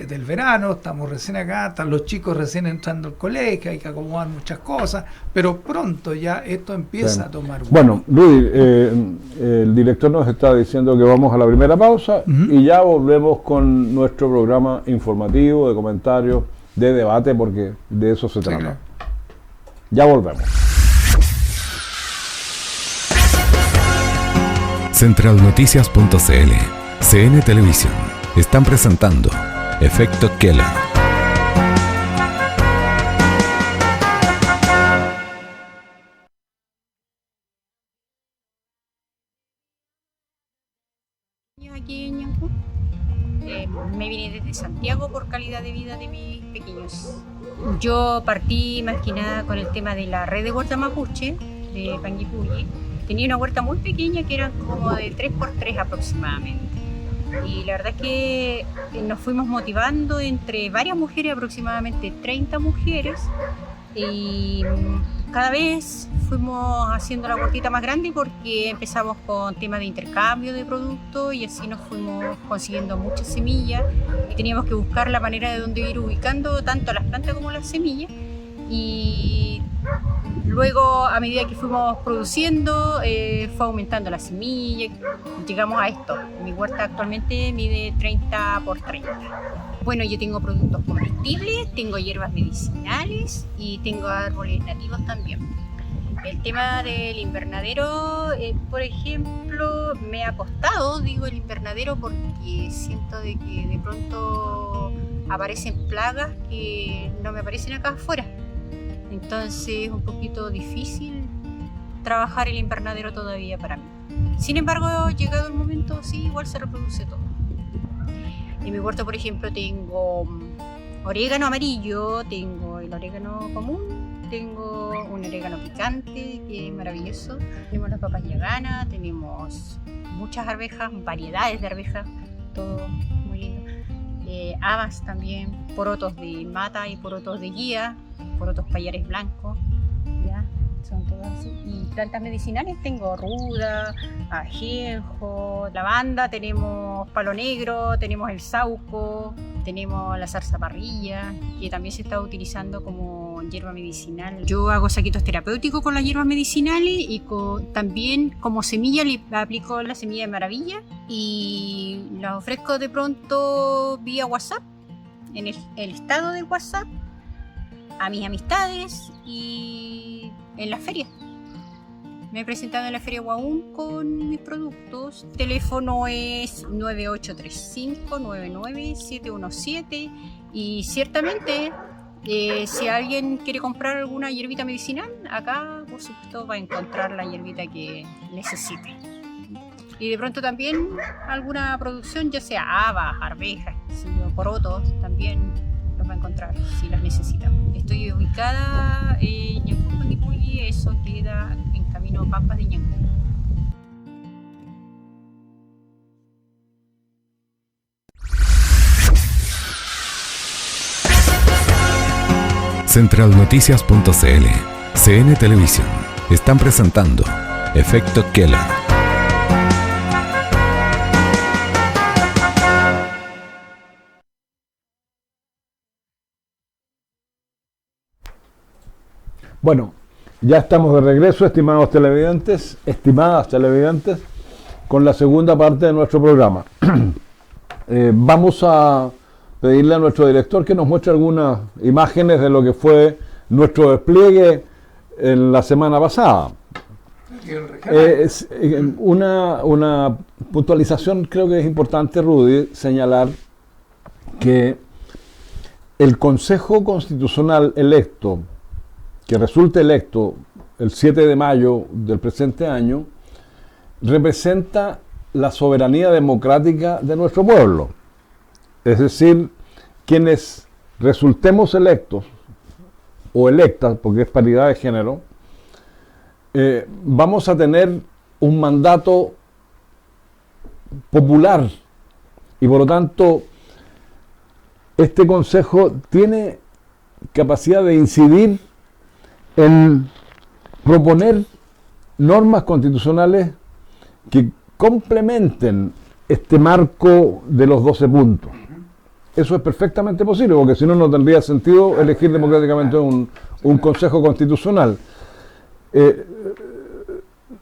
del verano, estamos recién acá, están los chicos recién entrando al colegio, hay que acomodar muchas cosas, pero pronto ya esto empieza a tomar vuelo. Bueno, Rudy, el director nos está diciendo que vamos a la primera pausa y ya volvemos con nuestro programa informativo, de comentarios, de debate, porque de eso se trata. Claro. Ya volvemos. Centralnoticias.cl, CN Televisión, están presentando Efecto Keller. Aquí en Ñancu. Me vine desde Santiago por calidad de vida de mis pequeños. Yo partí más que nada con el tema de la red de huerta mapuche de Panguipulli. Tenía una huerta muy pequeña que era como de 3x3 aproximadamente. Y la verdad es que nos fuimos motivando entre varias mujeres, aproximadamente 30 mujeres, y cada vez fuimos haciendo la huertita más grande porque empezamos con temas de intercambio de productos y así nos fuimos consiguiendo muchas semillas y teníamos que buscar la manera de dónde ir ubicando tanto las plantas como las semillas. Y luego, a medida que fuimos produciendo, fue aumentando la semilla, llegamos a esto. Mi huerta actualmente mide 30 por 30. Bueno, yo tengo productos comestibles, tengo hierbas medicinales y tengo árboles nativos también. El tema del invernadero, por ejemplo, me ha costado, digo, el invernadero porque siento de que de pronto aparecen plagas que no me aparecen acá afuera. Entonces es un poquito difícil trabajar el invernadero todavía para mí. Sin embargo, llegado el momento, sí, igual se reproduce todo. En mi huerto, por ejemplo, tengo orégano amarillo, tengo el orégano común, tengo un orégano picante que es maravilloso, tenemos las papas yaganas, tenemos muchas arvejas, variedades de arvejas, todo muy lindo. Habas también, porotos de mata y porotos de guía, porotos payares blancos, ¿ya? Son todas así. Y plantas medicinales tengo ruda, ajenjo, lavanda, tenemos palo negro, tenemos el sauco, tenemos la zarzaparrilla, que también se está utilizando como con hierba medicinal. Yo hago saquitos terapéuticos con las hierbas medicinales y también como semilla le aplico la semilla de maravilla y la ofrezco de pronto vía WhatsApp, en el estado de WhatsApp, a mis amistades y en las ferias. Me he presentado en la Feria Guaún con mis productos. El teléfono es 9835-99717 y ciertamente si alguien quiere comprar alguna hierbita medicinal, acá por supuesto va a encontrar la hierbita que necesite. Y de pronto también alguna producción, ya sea habas, arvejas, porotos, también los va a encontrar si las necesita. Estoy ubicada en Ñancuco, Nipuyi, eso queda en camino Pampas de Ñancuco. Centralnoticias.cl, CN Televisión, están presentando Efecto Keller. Bueno, ya estamos de regreso, estimadas televidentes, con la segunda parte de nuestro programa. Vamos a pedirle a nuestro director que nos muestre algunas imágenes de lo que fue nuestro despliegue en la semana pasada. Una puntualización, creo que es importante, Rudy, señalar que el Consejo Constitucional electo, que resulte electo el 7 de mayo del presente año, representa la soberanía democrática de nuestro pueblo. Es decir, quienes resultemos electos o electas, porque es paridad de género, vamos a tener un mandato popular y por lo tanto este Consejo tiene capacidad de incidir en proponer normas constitucionales que complementen este marco de los 12 puntos. Eso es perfectamente posible, porque si no, no tendría sentido elegir democráticamente un Consejo Constitucional.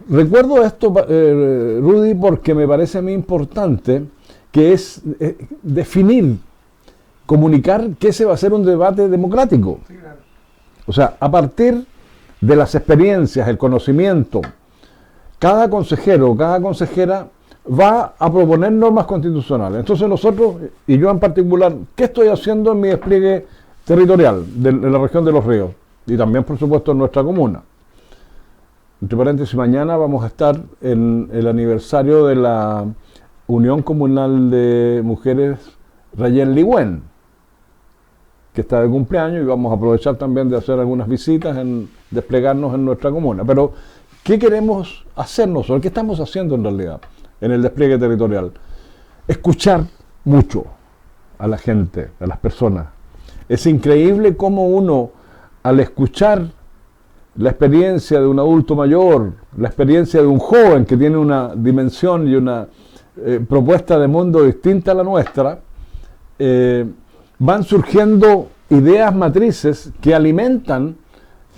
Recuerdo esto, Rudy, porque me parece muy importante, que es definir, comunicar que ese va a ser un debate democrático. Sí, claro. O sea, a partir de las experiencias, el conocimiento, cada consejero, cada consejera va a proponer normas constitucionales. Entonces nosotros, y yo en particular, ¿qué estoy haciendo en mi despliegue territorial de la región de Los Ríos? Y también, por supuesto, en nuestra comuna. Entre paréntesis, mañana vamos a estar en el aniversario de la Unión Comunal de Mujeres Rayén Ligüen, que está de cumpleaños, y vamos a aprovechar también de hacer algunas visitas, desplegarnos en nuestra comuna. Pero, ¿qué queremos hacer nosotros? ¿Qué estamos haciendo en realidad en el despliegue territorial? Escuchar mucho a la gente, a las personas. Es increíble cómo uno, al escuchar la experiencia de un adulto mayor, la experiencia de un joven que tiene una dimensión y una propuesta de mundo distinta a la nuestra, van surgiendo ideas matrices que alimentan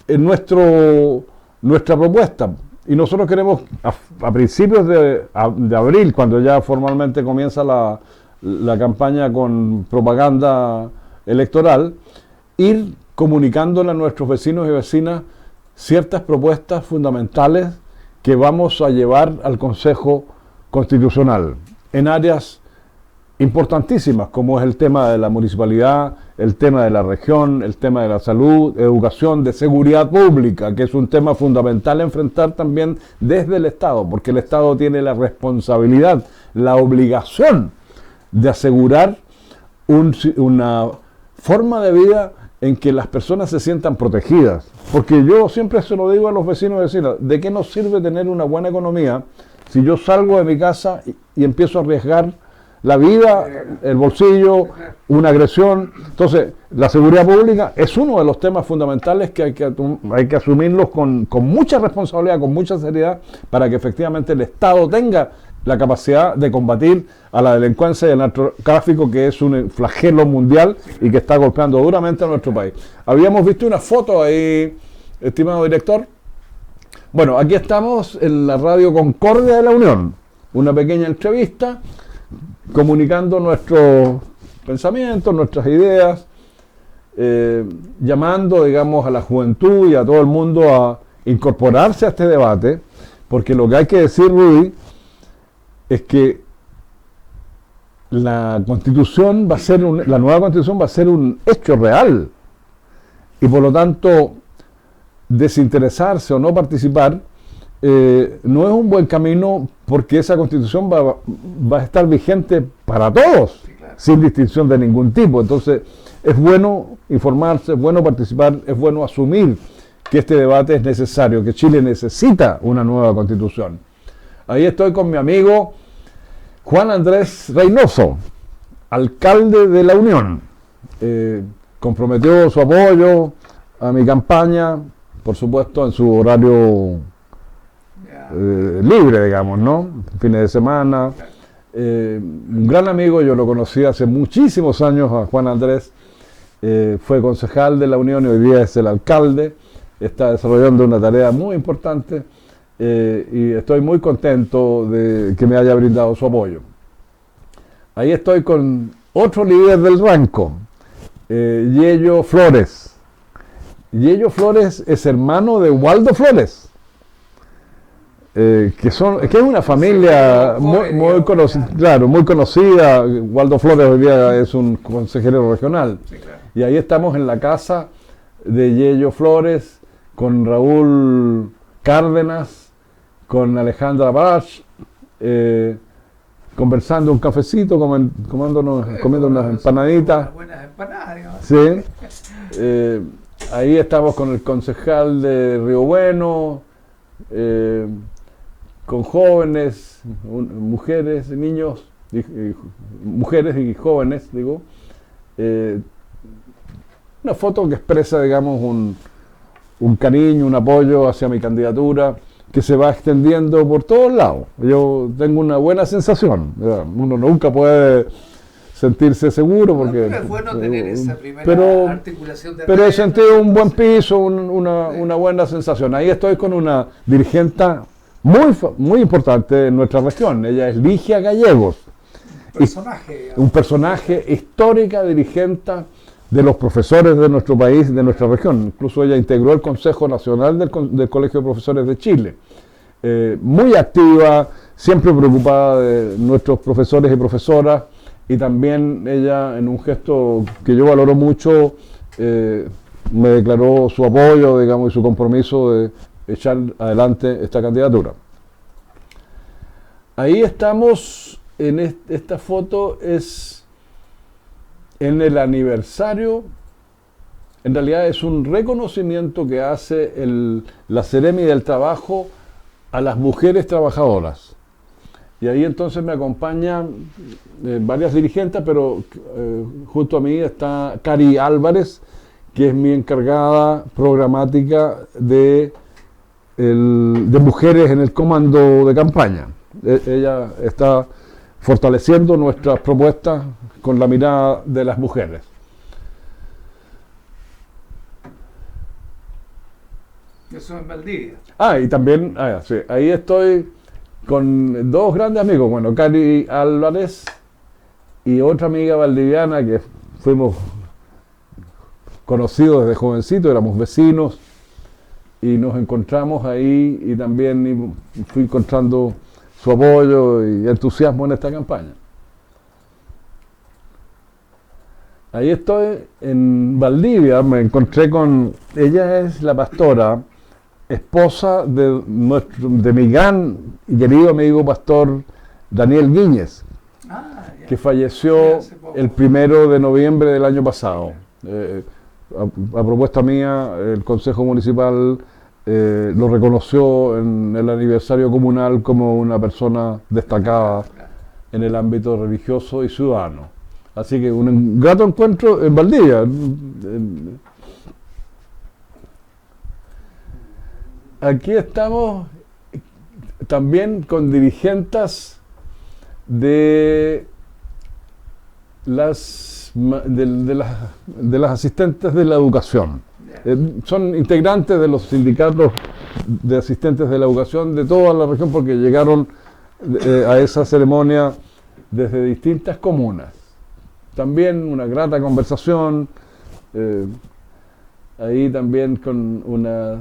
nuestra propuesta. Y nosotros queremos, a principios de abril, cuando ya formalmente comienza la campaña con propaganda electoral, ir comunicándole a nuestros vecinos y vecinas ciertas propuestas fundamentales que vamos a llevar al Consejo Constitucional en áreas importantísimas, como es el tema de la municipalidad, el tema de la región, el tema de la salud, educación, de seguridad pública, que es un tema fundamental a enfrentar también desde el Estado, porque el Estado tiene la responsabilidad, la obligación de asegurar una forma de vida en que las personas se sientan protegidas. Porque yo siempre se lo digo a los vecinos y vecinas, ¿de qué nos sirve tener una buena economía si yo salgo de mi casa y empiezo a arriesgar la vida, el bolsillo, una agresión? Entonces, la seguridad pública es uno de los temas fundamentales que hay que asumirlos con mucha responsabilidad, con mucha seriedad, para que efectivamente el Estado tenga la capacidad de combatir a la delincuencia y el narcotráfico, que es un flagelo mundial y que está golpeando duramente a nuestro país. Habíamos visto una foto ahí, estimado director. Bueno, aquí estamos en la Radio Concordia de la Unión, una pequeña entrevista comunicando nuestros pensamientos, nuestras ideas, llamando, digamos, a la juventud y a todo el mundo a incorporarse a este debate, porque lo que hay que decir, Rudy, es que la Constitución va a ser la nueva Constitución va a ser un hecho real, y por lo tanto desinteresarse o no participar no es un buen camino, porque esa Constitución va a estar vigente para todos, Sí, claro. sin distinción de ningún tipo. Entonces es bueno informarse, es bueno participar, es bueno asumir que este debate es necesario, que Chile necesita una nueva Constitución. Ahí estoy con mi amigo Juan Andrés Reynoso, alcalde de La Unión. Comprometió su apoyo a mi campaña, por supuesto, en su horario Ya. libre, digamos, ¿no? Fines de semana. Un gran amigo, yo lo conocí hace muchísimos años a Juan Andrés. Fue concejal de La Unión y hoy día es el alcalde. Está desarrollando una tarea muy importante y estoy muy contento de que me haya brindado su apoyo. Ahí estoy con otro líder del Ranco, Yello Flores. Yello Flores es hermano de Waldo Flores, que es una familia muy conocida, claro, muy conocida. Waldo Flores hoy día es un consejero regional. Sí, claro. Y ahí estamos en la casa de Yello Flores, con Raúl Cárdenas, con Alejandra Bach, conversando un cafecito, comiendo unas empanaditas. Buenas empanadas, digamos. Sí. Ahí estamos con el concejal de Río Bueno, con jóvenes, mujeres, niños, mujeres y jóvenes, digo. Una foto que expresa, digamos, un cariño, un apoyo hacia mi candidatura, que se va extendiendo por todos lados. Yo tengo una buena sensación. Uno nunca puede sentirse seguro porque... Pero es bueno tener esa primera pero, articulación de pero he redes, sentido un buen entonces, piso, una buena sensación. Ahí estoy con una dirigente muy importante en nuestra región. Ella es Ligia Gallegos, personaje, digamos. un personaje histórica, dirigente de los profesores de nuestro país, de nuestra región. Incluso ella integró el Consejo Nacional del Colegio de Profesores de Chile. Muy activa, siempre preocupada de nuestros profesores y profesoras, y también ella, en un gesto que yo valoro mucho, me declaró su apoyo, digamos, y su compromiso de echar adelante esta candidatura. Ahí estamos, esta foto es en el aniversario. En realidad es un reconocimiento que hace la Seremi del Trabajo a las mujeres trabajadoras. Y ahí entonces me acompañan varias dirigentes, pero junto a mí está Cari Álvarez, que es mi encargada programática de mujeres en el comando de campaña. Ella está fortaleciendo nuestras propuestas con la mirada de las mujeres. Eso en Valdivia. Y también, sí, ahí estoy con dos grandes amigos, bueno, Cari Álvarez y otra amiga valdiviana que fuimos conocidos desde jovencito, éramos vecinos y nos encontramos ahí, y también fui encontrando su apoyo y entusiasmo en esta campaña. Ahí estoy en Valdivia, me encontré con, ella es la pastora, esposa de mi gran y querido amigo pastor Daniel Guíñez, Ya. que falleció Hace poco. el 1 de noviembre del año pasado. A propuesta mía, el Consejo Municipal lo reconoció en el aniversario comunal como una persona destacada en el ámbito religioso y ciudadano. Así que un grato encuentro en Valdivia. Aquí estamos también con dirigentes de las asistentes de la educación. Son integrantes de los sindicatos de asistentes de la educación de toda la región porque llegaron a esa ceremonia desde distintas comunas. También una grata conversación, ahí también con una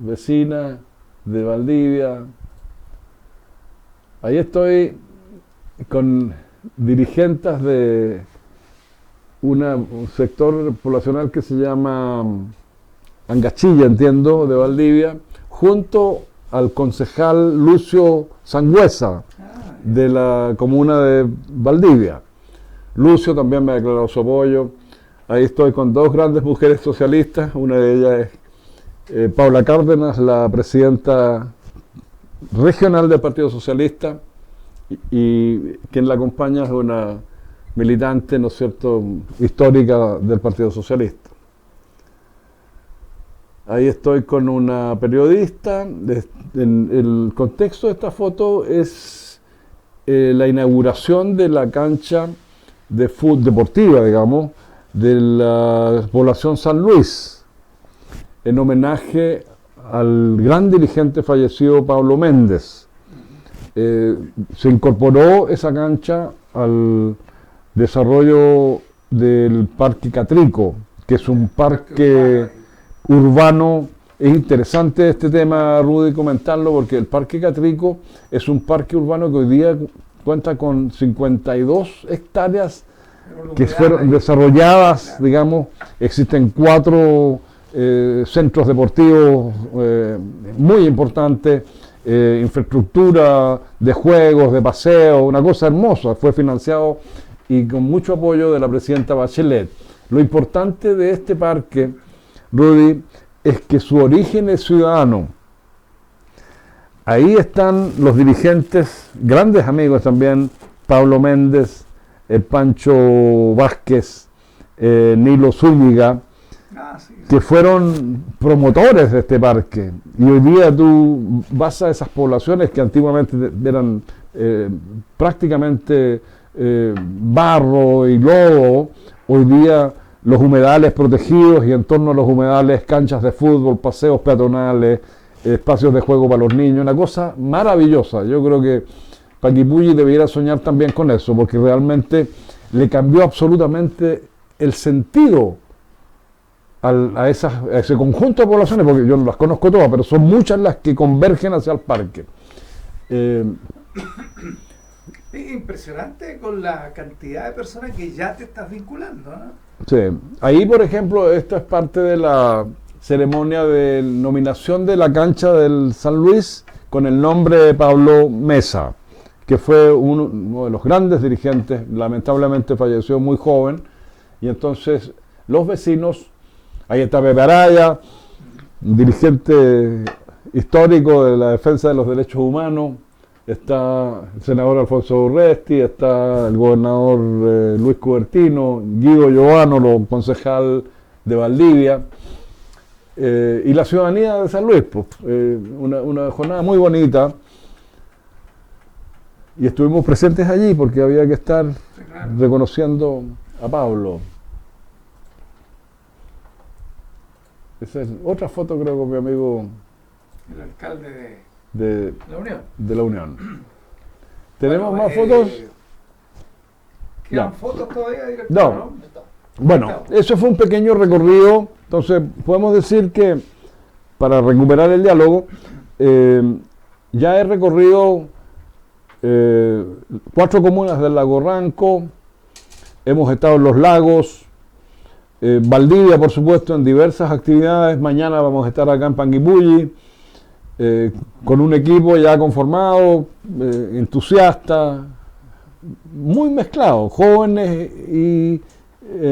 vecina de Valdivia. Ahí estoy con dirigentes de un sector poblacional que se llama Angachilla, entiendo, de Valdivia, junto al concejal Lucio Sangüesa de la comuna de Valdivia. Lucio también me ha declarado su apoyo. Ahí estoy con dos grandes mujeres socialistas, una de ellas es Paula Cárdenas, la presidenta regional del Partido Socialista, y quien la acompaña es una militante, ¿no es cierto?, histórica del Partido Socialista. Ahí estoy con una periodista. El contexto de esta foto es la inauguración de la cancha de fútbol deportiva, digamos, de la población San Luis, en homenaje al gran dirigente fallecido Pablo Méndez. Se incorporó esa cancha al desarrollo del Parque Catrico, que es un parque urbano. Es interesante este tema, Rudy, comentarlo, porque el Parque Catrico es un parque urbano que hoy día cuenta con 52 hectáreas que fueron desarrolladas, digamos. Existen 4 centros deportivos muy importantes, infraestructura de juegos, de paseo, una cosa hermosa. Fue financiado y con mucho apoyo de la presidenta Bachelet. Lo importante de este parque, Rudy, es que su origen es ciudadano. Ahí están los dirigentes, grandes amigos también, Pablo Méndez, Pancho Vázquez, Nilo Zúñiga, que fueron promotores de este parque. Y hoy día tú vas a esas poblaciones que antiguamente eran prácticamente barro y lodo. Hoy día los humedales protegidos, y en torno a los humedales canchas de fútbol, paseos peatonales, espacios de juego para los niños, una cosa maravillosa. Yo creo que Panguipulli debiera soñar también con eso, porque realmente le cambió absolutamente el sentido a ese conjunto de poblaciones, porque yo no las conozco todas, pero son muchas las que convergen hacia el parque. Es impresionante con la cantidad de personas que ya te estás vinculando, ¿no? Sí, ahí por ejemplo, esta es parte de la ceremonia de nominación de la cancha del San Luis con el nombre de Pablo Mesa, que fue uno de los grandes dirigentes. Lamentablemente falleció muy joven, y entonces los vecinos, ahí está Pepe Araya, un dirigente histórico de la defensa de los derechos humanos, está el senador Alfonso Urresti, está el gobernador Luis Cubertino, Guido Giovannolo, concejal de Valdivia, y la ciudadanía de San Luis. Pues, una jornada muy bonita, y estuvimos presentes allí porque había que estar reconociendo a Pablo. Esa es otra foto, creo, con mi amigo El alcalde de la Unión. la Unión. ¿Tenemos más fotos? ¿Quedan Ya. fotos todavía, director? No. Bueno, eso fue un pequeño recorrido. Entonces, podemos decir que, para recuperar el diálogo, ya he recorrido 4 comunas del Lago Ranco, hemos estado en Los Lagos, Valdivia, por supuesto, en diversas actividades. Mañana vamos a estar acá en Panguipulli, con un equipo ya conformado, entusiasta, muy mezclado, jóvenes y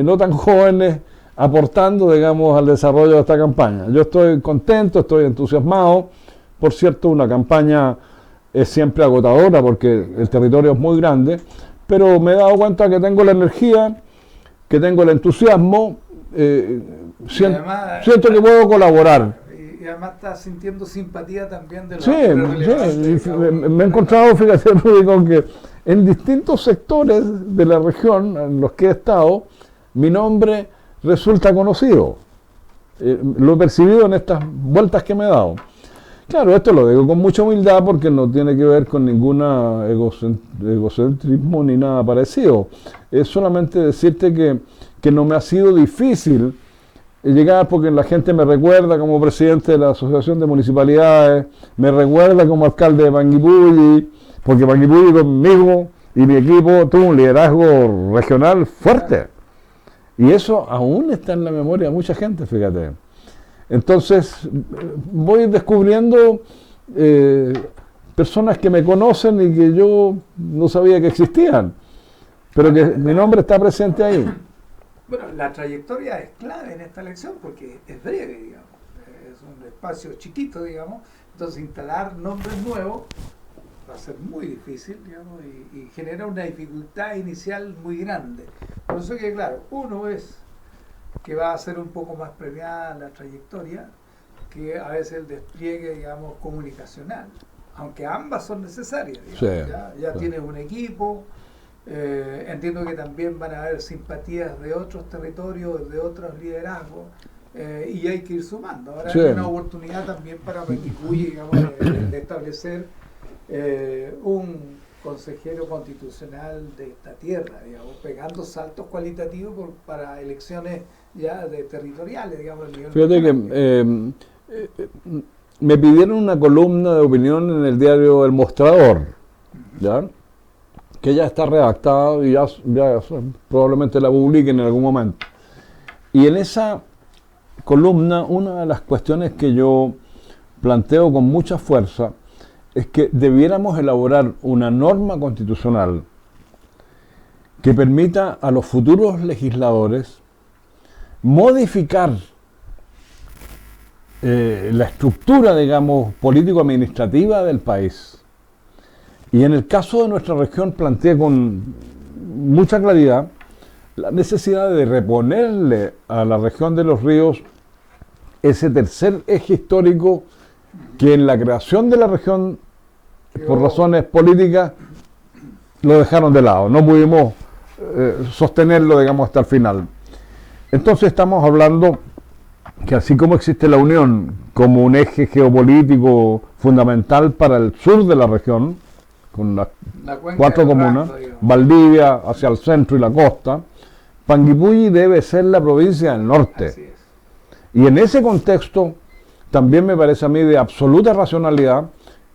no tan jóvenes, aportando, digamos, al desarrollo de esta campaña. Yo estoy contento, estoy entusiasmado. Por cierto, una campaña es siempre agotadora porque el territorio es muy grande, pero me he dado cuenta que tengo la energía, que tengo el entusiasmo, siento que puedo colaborar. Y además estás sintiendo simpatía también de los Sí, me he encontrado, fíjate, Rudy, con que en distintos sectores de la región en los que he estado, mi nombre resulta conocido. Lo he percibido en estas vueltas que me he dado. Claro, esto lo digo con mucha humildad porque no tiene que ver con ninguna egocentrismo ni nada parecido. Es solamente decirte que no me ha sido difícil llegar porque la gente me recuerda como presidente de la Asociación de Municipalidades, me recuerda como alcalde de Panguipulli, porque Panguipulli conmigo y mi equipo tuvo un liderazgo regional fuerte. Y eso aún está en la memoria de mucha gente, fíjate. Entonces, voy descubriendo personas que me conocen y que yo no sabía que existían, pero que mi nombre está presente ahí. Bueno, la trayectoria es clave en esta elección porque es breve, digamos. Es un espacio chiquito, digamos. Entonces, instalar nombres nuevos va a ser muy difícil, digamos, y genera una dificultad inicial muy grande. Por eso que, claro, uno es que va a ser un poco más premiada la trayectoria que a veces el despliegue, digamos, comunicacional, aunque ambas son necesarias, digamos. Sí, ya sí. tienes un equipo, entiendo que también van a haber simpatías de otros territorios, de otros liderazgos, y hay que ir sumando. Ahora Sí. hay una oportunidad también para Panguipulli, digamos, de establecer un consejero constitucional de esta tierra, digamos, pegando saltos cualitativos para elecciones ya de territoriales, digamos. Fíjate que me pidieron una columna de opinión en el diario El Mostrador, ¿ya? Que ya está redactada y ya probablemente la publiquen en algún momento. Y en esa columna, una de las cuestiones que yo planteo con mucha fuerza es que debiéramos elaborar una norma constitucional que permita a los futuros legisladores modificar la estructura, digamos, político-administrativa del país. Y en el caso de nuestra región planteé con mucha claridad la necesidad de reponerle a la región de los ríos ese tercer eje histórico que en la creación de la región, por razones políticas, lo dejaron de lado. No pudimos sostenerlo, digamos, hasta el final. Entonces estamos hablando que así como existe la Unión como un eje geopolítico fundamental para el sur de la región, con las La cuenca 4 del comunas, Ranco, digamos. Valdivia hacia el centro y la costa, Panguipulli debe ser la provincia del norte. Así es. Y en ese contexto también me parece a mí de absoluta racionalidad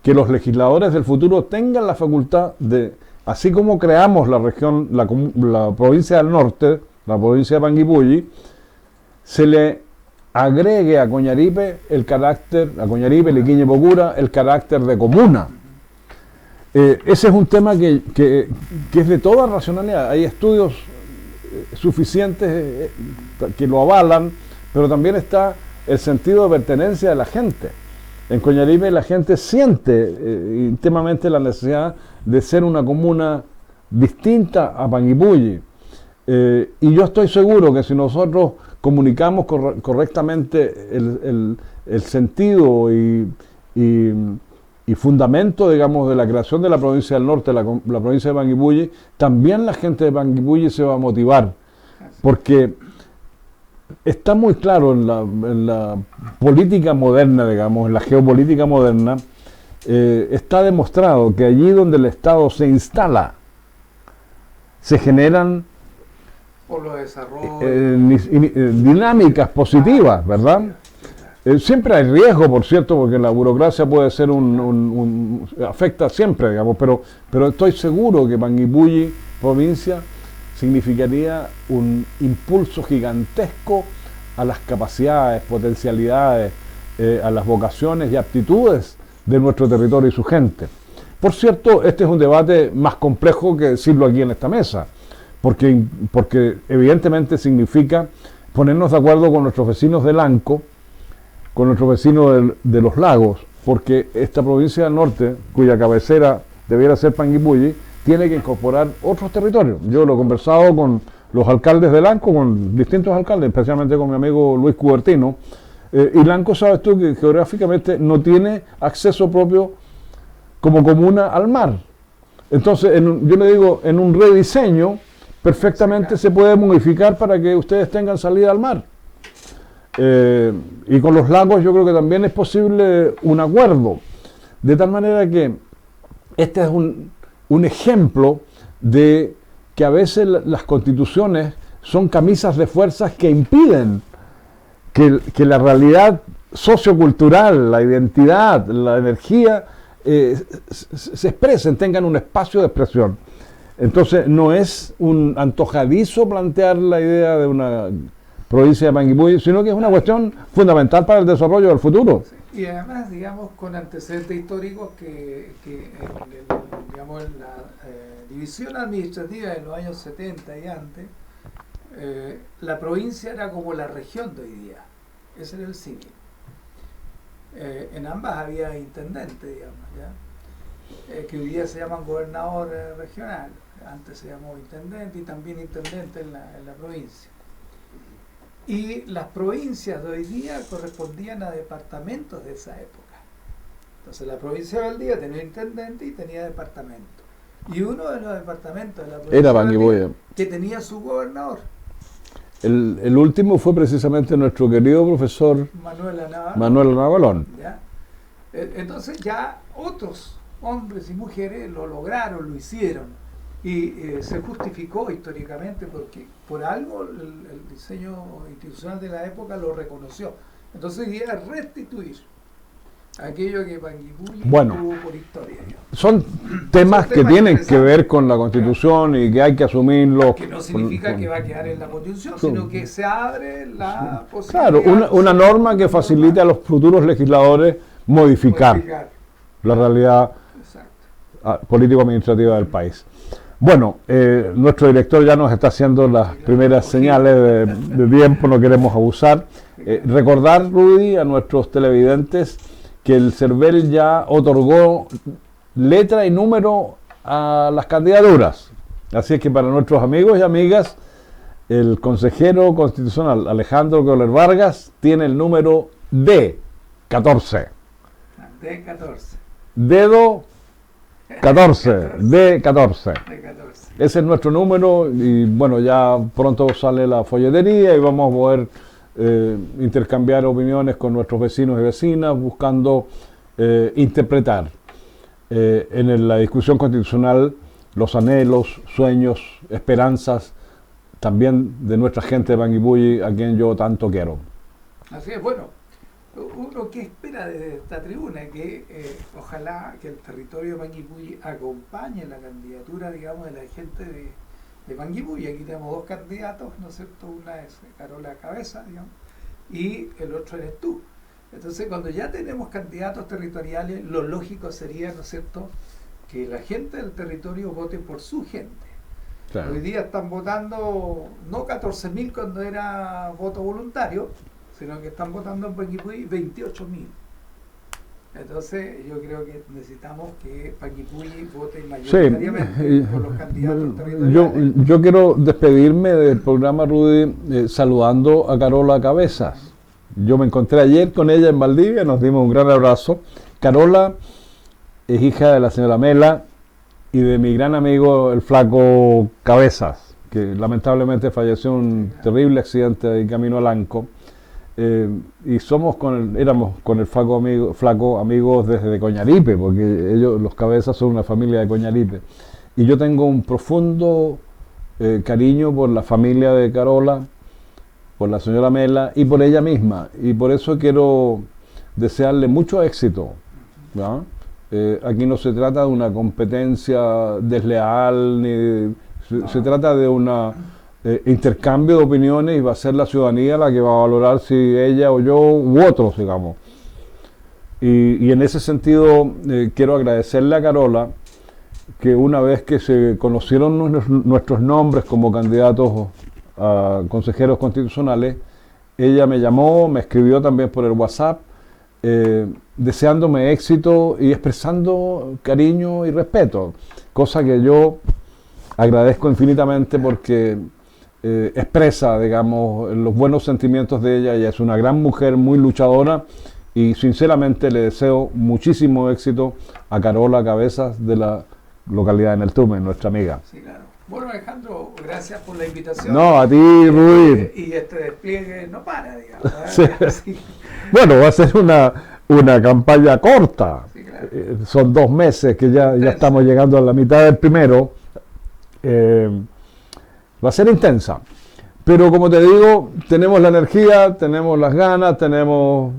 que los legisladores del futuro tengan la facultad de, así como creamos la región, la provincia del norte, la provincia de Panguipulli, se le agregue a Coñaripe el carácter, a Coñaripe, Liquiñe y Pocura, el carácter de comuna. Ese es un tema que es de toda racionalidad. Hay estudios suficientes que lo avalan, pero también está el sentido de pertenencia de la gente. En Coñaripe la gente siente íntimamente la necesidad de ser una comuna distinta a Panguipulli. Y yo estoy seguro que si nosotros comunicamos correctamente el sentido y fundamento, digamos, de la creación de la provincia del norte, la provincia de Panguipulli, también la gente de Panguipulli se va a motivar, porque está muy claro en la política moderna, digamos, en la geopolítica moderna, está demostrado que allí donde el Estado se instala, se generan Por los desarrollos. dinámicas positivas, ¿verdad? Siempre hay riesgo, por cierto, porque la burocracia puede ser afecta siempre, digamos, pero estoy seguro que Panguipulli, provincia, significaría un impulso gigantesco a las capacidades, potencialidades, a las vocaciones y aptitudes de nuestro territorio y su gente. Por cierto, este es un debate más complejo que decirlo aquí en esta mesa, porque evidentemente significa ponernos de acuerdo con nuestros vecinos del Lanco, con nuestros vecinos de los lagos, porque esta provincia del norte, cuya cabecera debiera ser Panguipulli, tiene que incorporar otros territorios. Yo lo he conversado con los alcaldes de Lanco, con distintos alcaldes, especialmente con mi amigo Luis Cubertino, y Lanco, sabes tú, que geográficamente no tiene acceso propio como comuna al mar. Entonces, yo le digo, en un rediseño, perfectamente se puede modificar para que ustedes tengan salida al mar. Y con los lagos yo creo que también es posible un acuerdo. De tal manera que este es un ejemplo de que a veces las constituciones son camisas de fuerzas que impiden que la realidad sociocultural, la identidad, la energía se expresen, tengan un espacio de expresión. Entonces no es un antojadizo plantear la idea de una provincia de Panguipulli, sino que es una cuestión fundamental para el desarrollo del futuro. Sí, y además, digamos, con antecedentes históricos digamos, en la división administrativa de los años 70 y antes, la provincia era como la región de hoy día. Ese era el símil. En ambas había intendente, digamos, ¿ya? Que hoy día se llaman gobernador regional. Antes se llamó intendente y también intendente en la provincia. Y las provincias de hoy día correspondían a departamentos de esa época. Entonces la provincia de Valdivia tenía intendente y tenía departamento. Y uno de los departamentos de la provincia Era de Valdivia, Panguipulli. que tenía su gobernador, El último fue precisamente nuestro querido profesor Manuel Navalón. ¿Ya? Entonces ya otros hombres y mujeres lo lograron, lo hicieron. Y se justificó históricamente porque por algo el diseño institucional de la época lo reconoció. Entonces hoy día es restituir aquello que Panguipulli tuvo por historia. Son temas que tienen que ver con la Constitución y que hay que asumirlos. Que no significa que va a quedar en la Constitución, sino que se abre la posibilidad. Claro, una norma que facilite a los futuros legisladores modificar la realidad político-administrativa del país. Bueno, nuestro director ya nos está haciendo las primeras señales de tiempo, no queremos abusar. Recordar, Rudy, a nuestros televidentes que el CERVEL ya otorgó letra y número a las candidaturas. Así es que para nuestros amigos y amigas, el consejero constitucional Alejandro Kohler Vargas tiene el número D14. D14. Dedo 14, D14. Ese es nuestro número y bueno, ya pronto sale la folletería y vamos a poder intercambiar opiniones con nuestros vecinos y vecinas buscando interpretar en la discusión constitucional los anhelos, sueños, esperanzas también de nuestra gente de Panguipulli, a quien yo tanto quiero. Así es, bueno, uno que espera desde esta tribuna que ojalá que el territorio de Panguipulli acompañe la candidatura, digamos, de la gente de Panguipulli. Aquí tenemos dos candidatos, ¿no es cierto? Una es Carola Cabeza, digamos, y el otro eres tú. Entonces, cuando ya tenemos candidatos territoriales, lo lógico sería, ¿no es cierto?, que la gente del territorio vote por su gente. Claro. Hoy día están votando, no 14.000 cuando era voto voluntario, sino que están votando en Panguipulli 28.000. Entonces yo creo que necesitamos que Panguipulli vote mayoritariamente por los candidatos territoriales. Yo quiero despedirme del programa, Rudy, saludando a Carola Cabezas. Yo me encontré ayer con ella en Valdivia, nos dimos un gran abrazo. Carola es hija de la señora Mela y de mi gran amigo el flaco Cabezas, que lamentablemente falleció en un terrible accidente de camino a Lanco. Y éramos con el flaco amigos desde Coñaripe, porque los Cabezas son una familia de Coñaripe. Y yo tengo un profundo cariño por la familia de Carola, por la señora Mela y por ella misma. Y por eso quiero desearle mucho éxito, ¿no? Aquí no se trata de una competencia desleal, se trata de una intercambio de opiniones y va a ser la ciudadanía la que va a valorar si ella o yo u otros, digamos. Y en ese sentido quiero agradecerle a Carola que una vez que se conocieron nuestros nombres como candidatos a consejeros constitucionales, ella me llamó, me escribió también por el WhatsApp, deseándome éxito y expresando cariño y respeto, cosa que yo agradezco infinitamente porque expresa, digamos, los buenos sentimientos de ella. Ella es una gran mujer, muy luchadora, y sinceramente le deseo muchísimo éxito a Carola Cabezas de la localidad en el Tume, nuestra amiga. Sí, claro. Bueno, Alejandro, gracias por la invitación. No, a ti, Rudy. Y este despliegue no para, digamos. ¿eh? Sí. Así, Bueno, va a ser una campaña corta. sí, claro. Son 2 meses que ya estamos llegando a la mitad del primero. Va a ser intensa. Pero como te digo, tenemos la energía, tenemos las ganas, tenemos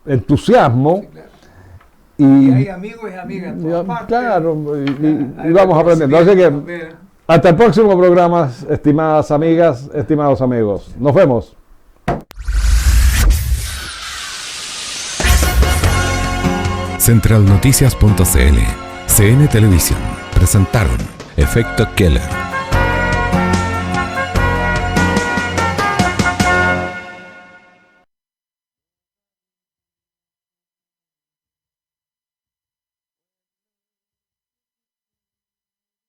entusiasmo. Sí, claro. Y Y hay amigos y amigas en todas partes. claro, Hay y vamos aprendiendo. Así que también. hasta el próximo programa, estimadas amigas, estimados amigos. Nos vemos. Centralnoticias.cl, CN Televisión presentaron Efecto Keller.